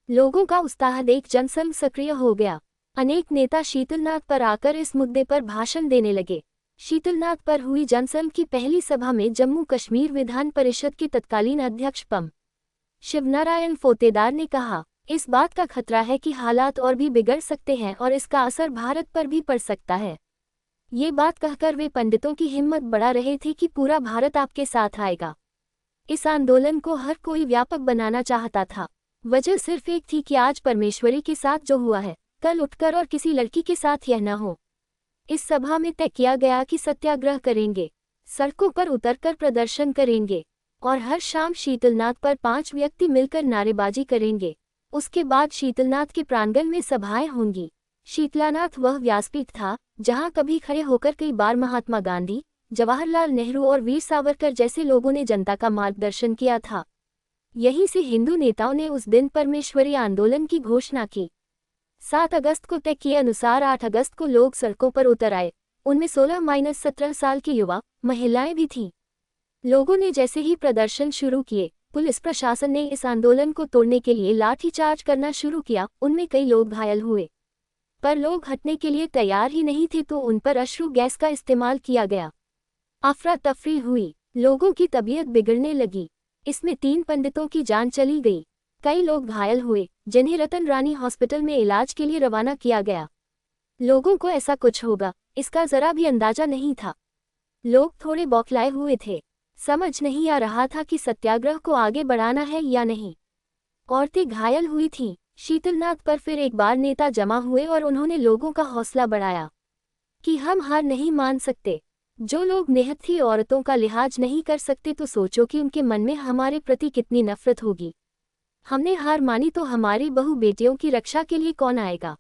Speaker 1: लोगों का उत्साह देख जनसंघ सक्रिय हो गया। अनेक नेता शीतलनाथ पर आकर इस मुद्दे पर भाषण देने लगे। शीतलनाथ पर हुई जनसंघ की पहली सभा में जम्मू कश्मीर विधान परिषद के तत्कालीन अध्यक्ष पं. शिवनारायण फोतेदार ने कहा, इस बात का खतरा है कि हालात और भी बिगड़ सकते हैं और इसका असर भारत पर भी पड़ सकता है। ये बात कहकर वे पंडितों की हिम्मत बढ़ा रहे थे कि पूरा भारत आपके साथ आएगा। इस आंदोलन को हर कोई व्यापक बनाना चाहता था। वजह सिर्फ एक थी कि आज परमेश्वरी के साथ जो हुआ है, कल उठकर और किसी लड़की के साथ यह न हो। इस सभा में तय किया गया कि सत्याग्रह करेंगे, सड़कों पर उतरकर प्रदर्शन करेंगे और हर शाम शीतलनाथ पर 5 व्यक्ति मिलकर नारेबाजी करेंगे। उसके बाद शीतलनाथ के प्रांगण में सभाएं होंगी। शीतलानाथ वह व्यासपीठ था जहां कभी खड़े होकर कई बार महात्मा गांधी, जवाहरलाल नेहरू और वीर सावरकर जैसे लोगों ने जनता का मार्गदर्शन किया था। यहीं से हिंदू नेताओं ने उस दिन परमेश्वरी आंदोलन की घोषणा की। 7 अगस्त को तय के अनुसार 8 अगस्त को लोग सड़कों पर उतर आए। उनमें 16-17 साल के युवा, महिलाएं भी थीं। लोगों ने जैसे ही प्रदर्शन शुरू किए, पुलिस प्रशासन ने इस आंदोलन को तोड़ने के लिए लाठीचार्ज करना शुरू किया। उनमें कई लोग घायल हुए, पर लोग हटने के लिए तैयार ही नहीं थे तो उन पर अश्रु गैस का इस्तेमाल किया गया। अफरा तफरी हुई, लोगों की तबीयत बिगड़ने लगी। इसमें 3 पंडितों की जान चली गई। कई लोग घायल हुए, जिन्हें रतन रानी हॉस्पिटल में इलाज के लिए रवाना किया गया। लोगों को ऐसा कुछ होगा, इसका जरा भी अंदाजा नहीं था। लोग थोड़े बौखलाए हुए थे, समझ नहीं आ रहा था कि सत्याग्रह को आगे बढ़ाना है या नहीं। औरतें घायल हुई थीं। शीतलनाथ पर फिर एक बार नेता जमा हुए और उन्होंने लोगों का हौसला बढ़ाया कि हम हार नहीं मान सकते। जो लोग निहत्थी थी औरतों का लिहाज नहीं कर सकते तो सोचो कि उनके मन में हमारे प्रति कितनी नफरत होगी। हमने हार मानी तो हमारी बहू बेटियों की रक्षा के लिए कौन आएगा।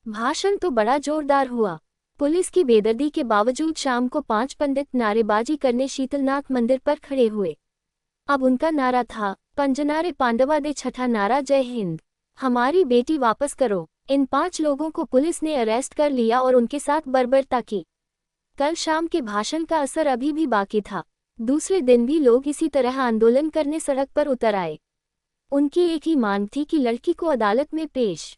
Speaker 1: भाषण तो बड़ा जोरदार हुआ। पुलिस की बेदर्दी के बावजूद शाम को 5 पंडित नारेबाजी करने शीतलनाथ मंदिर पर खड़े हुए। अब उनका नारा था, पंजनारे पांडवा दे, छठा नारा जय हिंद, हमारी बेटी वापस करो। इन 5 लोगों को पुलिस ने अरेस्ट कर लिया और उनके साथ बर्बरता की। कल शाम के भाषण का असर अभी भी बाकी था। दूसरे दिन भी लोग इसी तरह आंदोलन करने सड़क पर उतर आए। उनकी एक ही मांग थी कि लड़की को अदालत में पेश।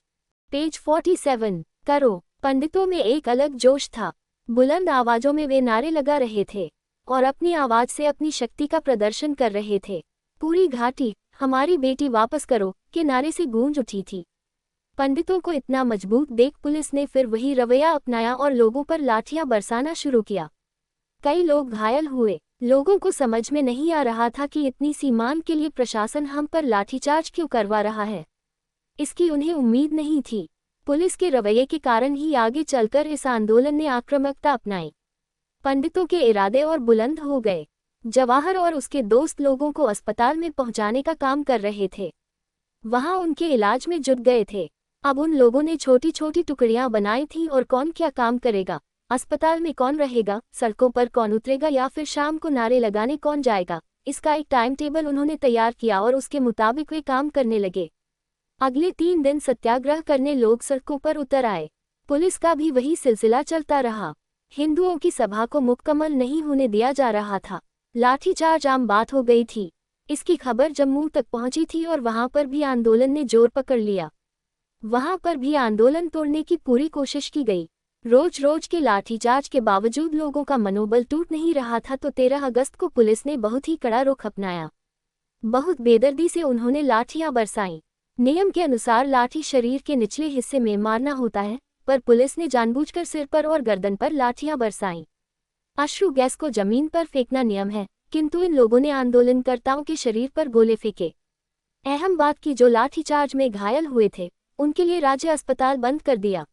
Speaker 1: पेज 47 करो। पंडितों में एक अलग जोश था। बुलंद आवाजों में वे नारे लगा रहे थे और अपनी आवाज से अपनी शक्ति का प्रदर्शन कर रहे थे। पूरी घाटी हमारी बेटी वापस करो के नारे से गूंज उठी थी। पंडितों को इतना मजबूत देख पुलिस ने फिर वही रवैया अपनाया और लोगों पर लाठियां बरसाना शुरू किया। कई लोग घायल हुए। लोगों को समझ में नहीं आ रहा था कि इतनी सी मांग के लिए प्रशासन हम पर लाठीचार्ज क्यों करवा रहा है। इसकी उन्हें उम्मीद नहीं थी। पुलिस के रवैये के कारण ही आगे चलकर इस आंदोलन ने आक्रामकता अपनाई। पंडितों के इरादे और बुलंद हो गए। जवाहर और उसके दोस्त लोगों को अस्पताल में पहुंचाने का काम कर रहे थे। वहां उनके इलाज में जुट गए थे। अब उन लोगों ने छोटी छोटी टुकड़ियां बनाई थीं और कौन क्या काम करेगा, अस्पताल में कौन रहेगा, सड़कों पर कौन उतरेगा या फिर शाम को नारे लगाने कौन जाएगा, इसका एक टाइम टेबल उन्होंने तैयार किया और उसके मुताबिक वे काम करने लगे। अगले 3 दिन सत्याग्रह करने लोग सड़कों पर उतर आए। पुलिस का भी वही सिलसिला चलता रहा। हिंदुओं की सभा को मुकम्मल नहीं होने दिया जा रहा था। लाठीचार्ज आम बात हो गई थी। इसकी खबर जम्मू तक पहुंची थी और वहां पर भी आंदोलन ने जोर पकड़ लिया। वहां पर भी आंदोलन तोड़ने की पूरी कोशिश की गई। रोज रोज के लाठीचार्ज के बावजूद लोगों का मनोबल टूट नहीं रहा था तो 13 अगस्त को पुलिस ने बहुत ही कड़ा रुख अपनाया। बहुत बेदर्दी से उन्होंने लाठियां बरसाईं। नियम के अनुसार लाठी शरीर के निचले हिस्से में मारना होता है, पर पुलिस ने जानबूझकर सिर पर और गर्दन पर लाठियां बरसाईं। अश्रु गैस को जमीन पर फेंकना नियम है, किंतु इन लोगों ने आंदोलनकर्ताओं के शरीर पर गोले फेंके। अहम बात की जो लाठीचार्ज में घायल हुए थे उनके लिए राज्य अस्पताल बंद कर दिया।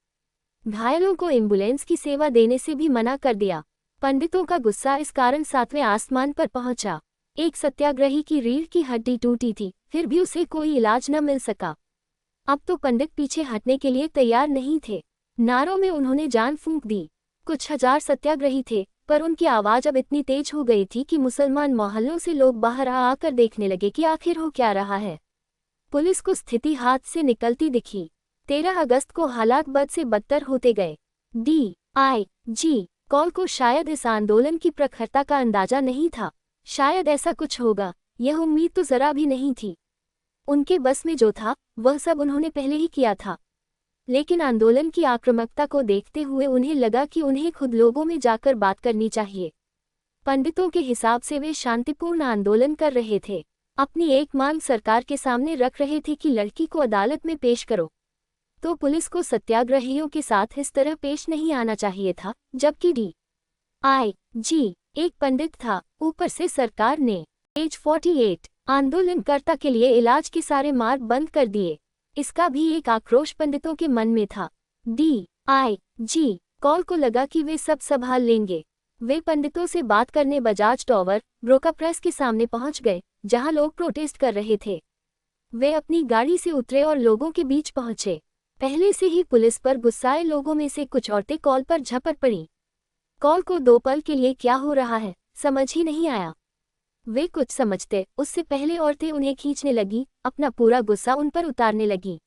Speaker 1: घायलों को एम्बुलेंस की सेवा देने से भी मना कर दिया। पंडितों का गुस्सा इस कारण 7वें आसमान पर पहुंचा। एक सत्याग्रही की रीढ़ की हड्डी टूटी थी, फिर भी उसे कोई इलाज न मिल सका। अब तो पंडित पीछे हटने के लिए तैयार नहीं थे। नारों में उन्होंने जान फूंक दी। कुछ हजार सत्याग्रही थे, पर उनकी आवाज अब इतनी तेज हो गई थी कि मुसलमान मोहल्लों से लोग बाहर आकर देखने लगे कि आखिर हो क्या रहा है। पुलिस को स्थिति हाथ से निकलती दिखी। 13 अगस्त को हालात बद से बदतर होते गए। DIG कॉल को शायद इस आंदोलन की प्रखरता का अंदाजा नहीं था। शायद ऐसा कुछ होगा, यह उम्मीद तो जरा भी नहीं थी। उनके बस में जो था वह सब उन्होंने पहले ही किया था। लेकिन आंदोलन की आक्रामकता को देखते हुए उन्हें लगा कि उन्हें खुद लोगों में जाकर बात करनी चाहिए। पंडितों के हिसाब से वे शांतिपूर्ण आंदोलन कर रहे थे। अपनी एक मांग सरकार के सामने रख रहे थे कि लड़की को अदालत में पेश करो। तो पुलिस को सत्याग्रहियों के साथ इस तरह पेश नहीं आना चाहिए था, जबकि DIG एक पंडित था। ऊपर से सरकार ने पेज 48 आंदोलनकर्ता के लिए इलाज के सारे मार्ग बंद कर दिए। इसका भी एक आक्रोश पंडितों के मन में था। DIG कॉल को लगा कि वे सब संभाल लेंगे। वे पंडितों से बात करने बजाज टावर, ब्रोका प्रेस के सामने पहुंच गए, जहां लोग प्रोटेस्ट कर रहे थे। वे अपनी गाड़ी से उतरे और लोगों के बीच पहुंचे। पहले से ही पुलिस पर गुस्साए लोगों में से कुछ औरतें कॉल पर झपट पड़ी। कॉल को 2 पल के लिए क्या हो रहा है समझ ही नहीं आया। वे कुछ समझते उससे पहले औरतें उन्हें खींचने लगी, अपना पूरा गुस्सा उन पर उतारने लगी।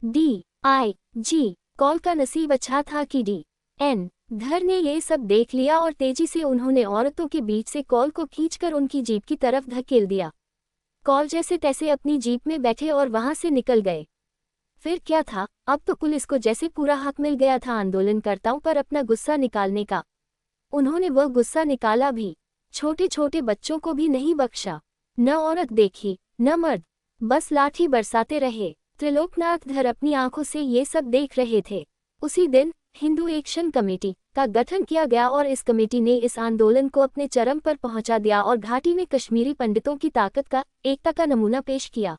Speaker 1: DIG कॉल का नसीब अच्छा था कि DN धर ने ये सब देख लिया और तेजी से उन्होंने औरतों के बीच से कॉल को खींचकर उनकी जीप की तरफ धकेल दिया। कॉल जैसे तैसे अपनी जीप में बैठे और वहां से निकल गए। फिर क्या था, अब तो पुलिस को जैसे पूरा हक मिल गया था आंदोलनकर्ताओं पर अपना गुस्सा निकालने का। उन्होंने वह गुस्सा निकाला भी, छोटे छोटे बच्चों को भी नहीं बख्शा। न औरत देखी न मर्द, बस लाठी बरसाते रहे। त्रिलोकनाथ धर अपनी आंखों से ये सब देख रहे थे। उसी दिन हिंदू एक्शन कमेटी का गठन किया गया और इस कमेटी ने इस आंदोलन को अपने चरम पर पहुंचा दिया और घाटी में कश्मीरी पंडितों की ताकत का, एकता का नमूना पेश किया।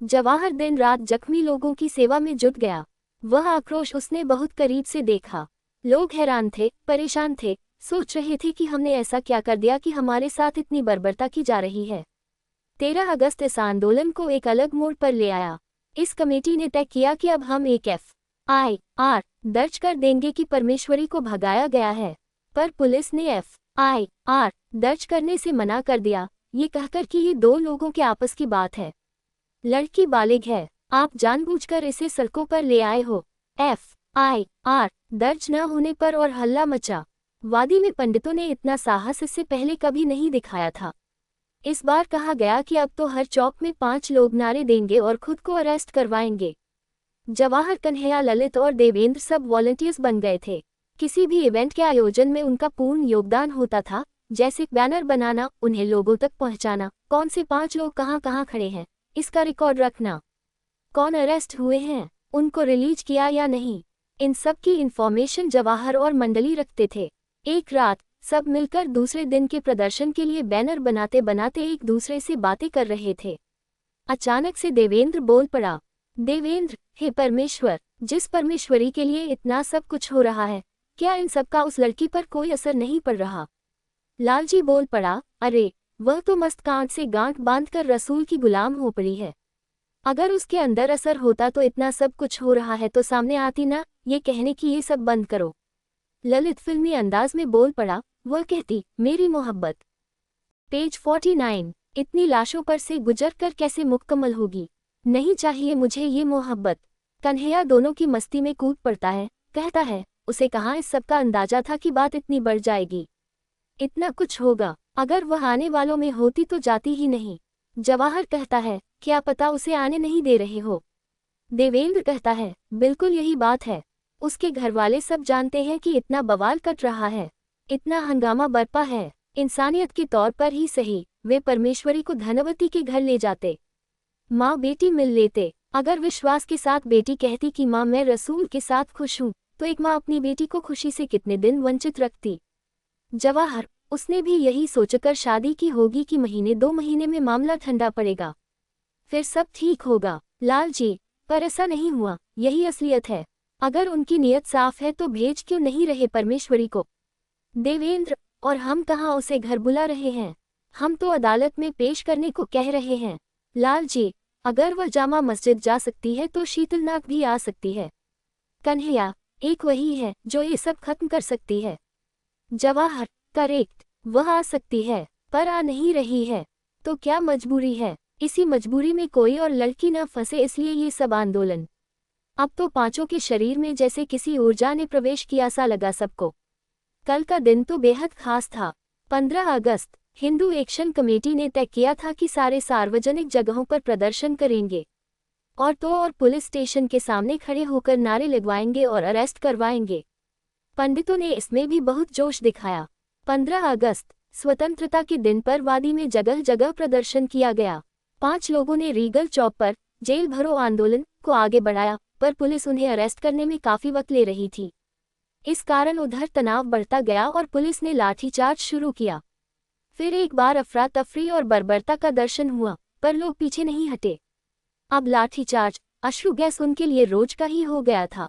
Speaker 1: जवाहर दिन रात जख्मी लोगों की सेवा में जुट गया। वह आक्रोश उसने बहुत करीब से देखा। लोग हैरान थे, परेशान थे, सोच रहे थे कि हमने ऐसा क्या कर दिया कि हमारे साथ इतनी बर्बरता की जा रही है। 13 अगस्त इस आंदोलन को एक अलग मोड़ पर ले आया। इस कमेटी ने तय किया कि अब हम एक FIR दर्ज कर देंगे कि परमेश्वरी को भगाया गया है, पर पुलिस ने FIR दर्ज करने से मना कर दिया, ये कहकर कि ये 2 लोगों के आपस की बात है। लड़की बालिग है, आप जानबूझकर इसे सड़कों पर ले आए हो। FIR दर्ज न होने पर और हल्ला मचा। वादी में पंडितों ने इतना साहस इससे पहले कभी नहीं दिखाया था। इस बार कहा गया कि अब तो हर चौक में 5 लोग नारे देंगे और खुद को अरेस्ट करवाएंगे। जवाहर, कन्हैया, ललित और देवेंद्र सब वॉलंटियर्स बन गए थे। किसी भी इवेंट के आयोजन में उनका पूर्ण योगदान होता था, जैसे बैनर बनाना, उन्हें लोगों तक पहुंचाना, कौन से 5 लोग कहां कहां खड़े हैं इसका रिकॉर्ड रखना, कौन अरेस्ट हुए हैं, उनको रिलीज किया या नहीं, इन सब की इन्फॉर्मेशन जवाहर और मंडली रखते थे। एक रात सब मिलकर दूसरे दिन के प्रदर्शन के लिए बैनर बनाते बनाते एक दूसरे से बातें कर रहे थे। अचानक से देवेंद्र बोल पड़ा, देवेंद्र, हे परमेश्वर, जिस परमेश्वरी के लिए इतना सब कुछ हो रहा है, क्या इन सब का उस लड़की पर कोई असर नहीं पड़ रहा? लालजी बोल पड़ा, अरे वह तो मस्त कांट से गांठ बांधकर रसूल की गुलाम हो पड़ी है। अगर उसके अंदर असर होता तो इतना सब कुछ हो रहा है तो सामने आती ना, ये कहने की ये सब बंद करो। ललित फिल्मी अंदाज में बोल पड़ा, वह कहती, मेरी मोहब्बत। पेज 49, इतनी लाशों पर से गुजर कर कैसे मुकम्मल होगी? नहीं चाहिए मुझे ये मोहब्बत। कन्हैया दोनों की मस्ती में कूद पड़ता है, कहता है, उसे कहाँ इस सब का अंदाजा था कि बात इतनी बढ़ जाएगी, इतना कुछ होगा। अगर वह आने वालों में होती तो जाती ही नहीं। जवाहर कहता है, क्या पता उसे आने नहीं दे रहे हो। देवेंद्र कहता है, बिल्कुल यही बात है। उसके घरवाले सब जानते हैं कि इतना बवाल कट रहा है, इतना हंगामा बरपा है, इंसानियत के तौर पर ही सही, वे परमेश्वरी को धनवती के घर ले जाते, माँ बेटी मिल लेते। अगर विश्वास के साथ बेटी कहती कि माँ मैं रसूल के साथ खुश हूँ, तो एक माँ अपनी बेटी को खुशी से कितने दिन वंचित रखती। जवाहर, उसने भी यही सोचकर शादी की होगी कि महीने 2 महीने में मामला ठंडा पड़ेगा, फिर सब ठीक होगा। लालजी, पर ऐसा नहीं हुआ, यही असलियत है। अगर उनकी नीयत साफ है तो भेज क्यों नहीं रहे परमेश्वरी को? देवेंद्र, और हम कहाँ उसे घर बुला रहे हैं, हम तो अदालत में पेश करने को कह रहे हैं। लालजी, अगर वह जामा मस्जिद जा सकती है तो शीतलनाग भी आ सकती है। कन्हैया, एक वही है जो ये सब खत्म कर सकती है। जवाहर, करेक्ट, वह आ सकती है, पर आ नहीं रही है, तो क्या मजबूरी है? इसी मजबूरी में कोई और लड़की न फंसे, इसलिए ये सब आंदोलन। अब तो 5 के शरीर में जैसे किसी ऊर्जा ने प्रवेश किया सा लगा सबको। कल का दिन तो बेहद खास था। 15 अगस्त, हिंदू एक्शन कमेटी ने तय किया था कि सारे सार्वजनिक जगहों पर प्रदर्शन करेंगे, और पुलिस स्टेशन के सामने खड़े होकर नारे लगवाएंगे और अरेस्ट करवाएंगे। पंडितों ने इसमें भी बहुत जोश दिखाया। 15 अगस्त, स्वतंत्रता के दिन पर वादी में जगह जगह प्रदर्शन किया गया। 5 लोगों ने रीगल चौक पर जेल भरो आंदोलन को आगे बढ़ाया, पर पुलिस उन्हें अरेस्ट करने में काफी वक्त ले रही थी। इस कारण उधर तनाव बढ़ता गया और पुलिस ने लाठीचार्ज शुरू किया। फिर एक बार अफरा तफरी और बर्बरता का दर्शन हुआ, पर लोग पीछे नहीं हटे। अब लाठीचार्ज, अश्रु गैस उनके लिए रोज का ही हो गया था।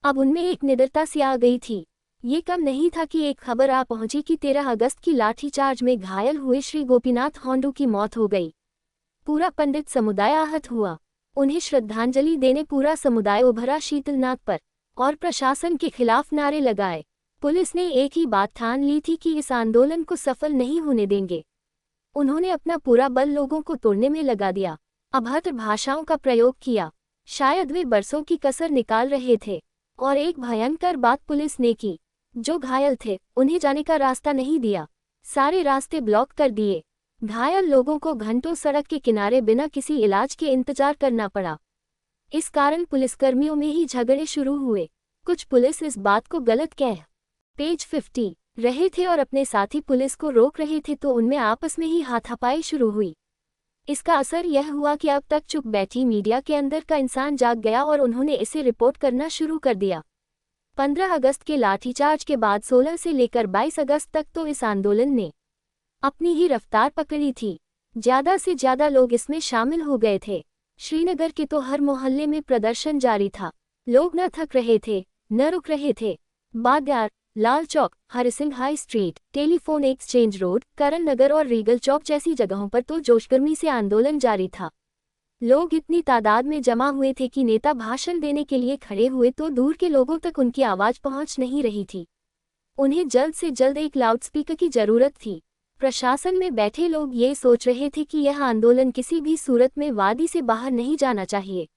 Speaker 1: अब उनमें एक निडरता सी आ गई थी। ये कम नहीं था कि एक खबर आ पहुंची कि 13 अगस्त की लाठीचार्ज में घायल हुए श्री गोपीनाथ होंडू की मौत हो गई। पूरा पंडित समुदाय आहत हुआ। उन्हें श्रद्धांजलि देने पूरा समुदाय उभरा शीतलनाथ पर और प्रशासन के खिलाफ नारे लगाए। पुलिस ने एक ही बात ठान ली थी कि इस आंदोलन को सफल नहीं होने देंगे। उन्होंने अपना पूरा बल लोगों को तोड़ने में लगा दिया, अभद्र भाषाओं का प्रयोग किया। शायद वे बरसों की कसर निकाल रहे थे। और एक भयंकर बात पुलिस ने की, जो घायल थे उन्हें जाने का रास्ता नहीं दिया, सारे रास्ते ब्लॉक कर दिए। घायल लोगों को घंटों सड़क के किनारे बिना किसी इलाज के इंतजार करना पड़ा। इस कारण पुलिसकर्मियों में ही झगड़े शुरू हुए। कुछ पुलिस इस बात को गलत कह पेज 50 रहे थे और अपने साथी पुलिस को रोक रहे थे, तो उनमें आपस में ही हाथापाई शुरू हुई। इसका असर यह हुआ कि अब तक चुप बैठी मीडिया के अंदर का इंसान जाग गया और उन्होंने इसे रिपोर्ट करना शुरू कर दिया। 15 अगस्त के लाठीचार्ज के बाद 16 से लेकर 22 अगस्त तक तो इस आंदोलन ने अपनी ही रफ्तार पकड़ी थी। ज्यादा से ज्यादा लोग इसमें शामिल हो गए थे। श्रीनगर के तो हर मोहल्ले में प्रदर्शन जारी था। लोग न थक रहे थे, न रुक रहे थे। बाजार, Lal Chowk, Hari Singh High Street, Telephone Exchange Road, Karan Nagar और रीगल चौक जैसी जगहों पर तो जोशगर्मी से आंदोलन जारी था। लोग इतनी तादाद में जमा हुए थे कि नेता भाषण देने के लिए खड़े हुए तो दूर के लोगों तक उनकी आवाज पहुंच नहीं रही थी। उन्हें जल्द से जल्द एक लाउडस्पीकर की जरूरत थी। प्रशासन में बैठे लोग ये सोच रहे थे कि यह आंदोलन किसी भी सूरत में वादी से बाहर नहीं जाना चाहिए।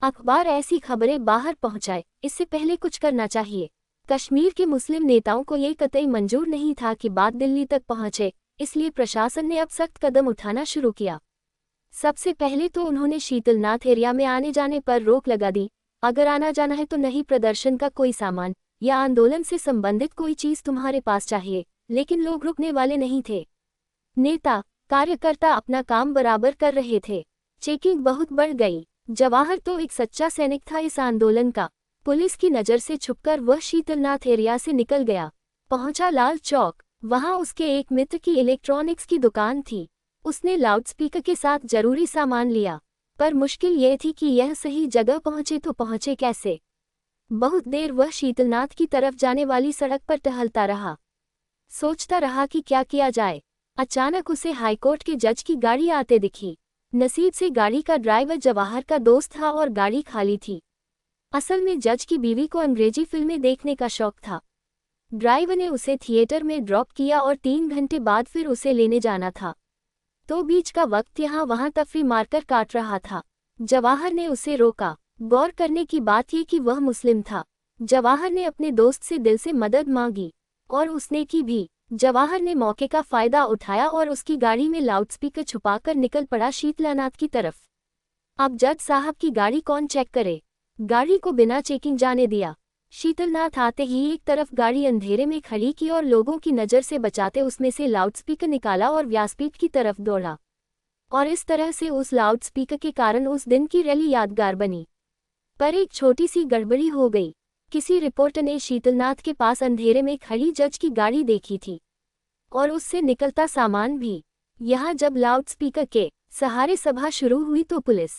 Speaker 1: अखबार ऐसी खबरें बाहर पहुंचाए, इससे पहले कुछ करना चाहिए। कश्मीर के मुस्लिम नेताओं को ये कतई मंजूर नहीं था कि बात दिल्ली तक पहुंचे, इसलिए प्रशासन ने अब सख्त कदम उठाना शुरू किया। सबसे पहले तो उन्होंने शीतलनाथ एरिया में आने जाने पर रोक लगा दी। अगर आना जाना है तो नहीं प्रदर्शन का कोई सामान या आंदोलन से संबंधित कोई चीज तुम्हारे पास चाहिए। लेकिन लोग रुकने वाले नहीं थे। नेता कार्यकर्ता अपना काम बराबर कर रहे थे। चेकिंग बहुत बढ़ गई। जवाहर तो एक सच्चा सैनिक था इस आंदोलन का। पुलिस की नज़र से छुपकर वह शीतलनाथ एरिया से निकल गया, पहुंचा लाल चौक। वहां उसके एक मित्र की इलेक्ट्रॉनिक्स की दुकान थी। उसने लाउडस्पीकर के साथ जरूरी सामान लिया, पर मुश्किल ये थी कि यह सही जगह पहुंचे तो पहुंचे कैसे। बहुत देर वह शीतलनाथ की तरफ जाने वाली सड़क पर टहलता रहा, सोचता रहा कि क्या किया जाए। अचानक उसे हाईकोर्ट के जज की गाड़ी आते दिखी। नसीब से गाड़ी का ड्राइवर जवाहर का दोस्त था और गाड़ी खाली थी। असल में जज की बीवी को अंग्रेजी फिल्में देखने का शौक था। ड्राइवर ने उसे थिएटर में ड्रॉप किया और 3 घंटे बाद फिर उसे लेने जाना था। तो बीच का वक्त यहाँ वहाँ तफरी मारकर काट रहा था। जवाहर ने उसे रोका। गौर करने की बात ये कि वह मुस्लिम था। जवाहर ने अपने दोस्त से दिल से मदद मांगी और उसने की भी। जवाहर ने मौके का फायदा उठाया और उसकी गाड़ी में लाउडस्पीकर छुपाकर निकल पड़ा शीतलनाथ की तरफ। अब जज साहब की गाड़ी कौन चेक करे। गाड़ी को बिना चेकिंग जाने दिया। शीतलनाथ आते ही एक तरफ गाड़ी अंधेरे में खड़ी की और लोगों की नज़र से बचाते उसमें से लाउडस्पीकर निकाला और व्यासपीठ की तरफ दौड़ा। और इस तरह से उस लाउडस्पीकर के कारण उस दिन की रैली यादगार बनी। पर एक छोटी सी गड़बड़ी हो गई। किसी रिपोर्टर ने शीतलनाथ के पास अंधेरे में खड़ी जज की गाड़ी देखी थी और उससे निकलता सामान भी। यहाँ जब लाउडस्पीकर के सहारे सभा शुरू हुई तो पुलिस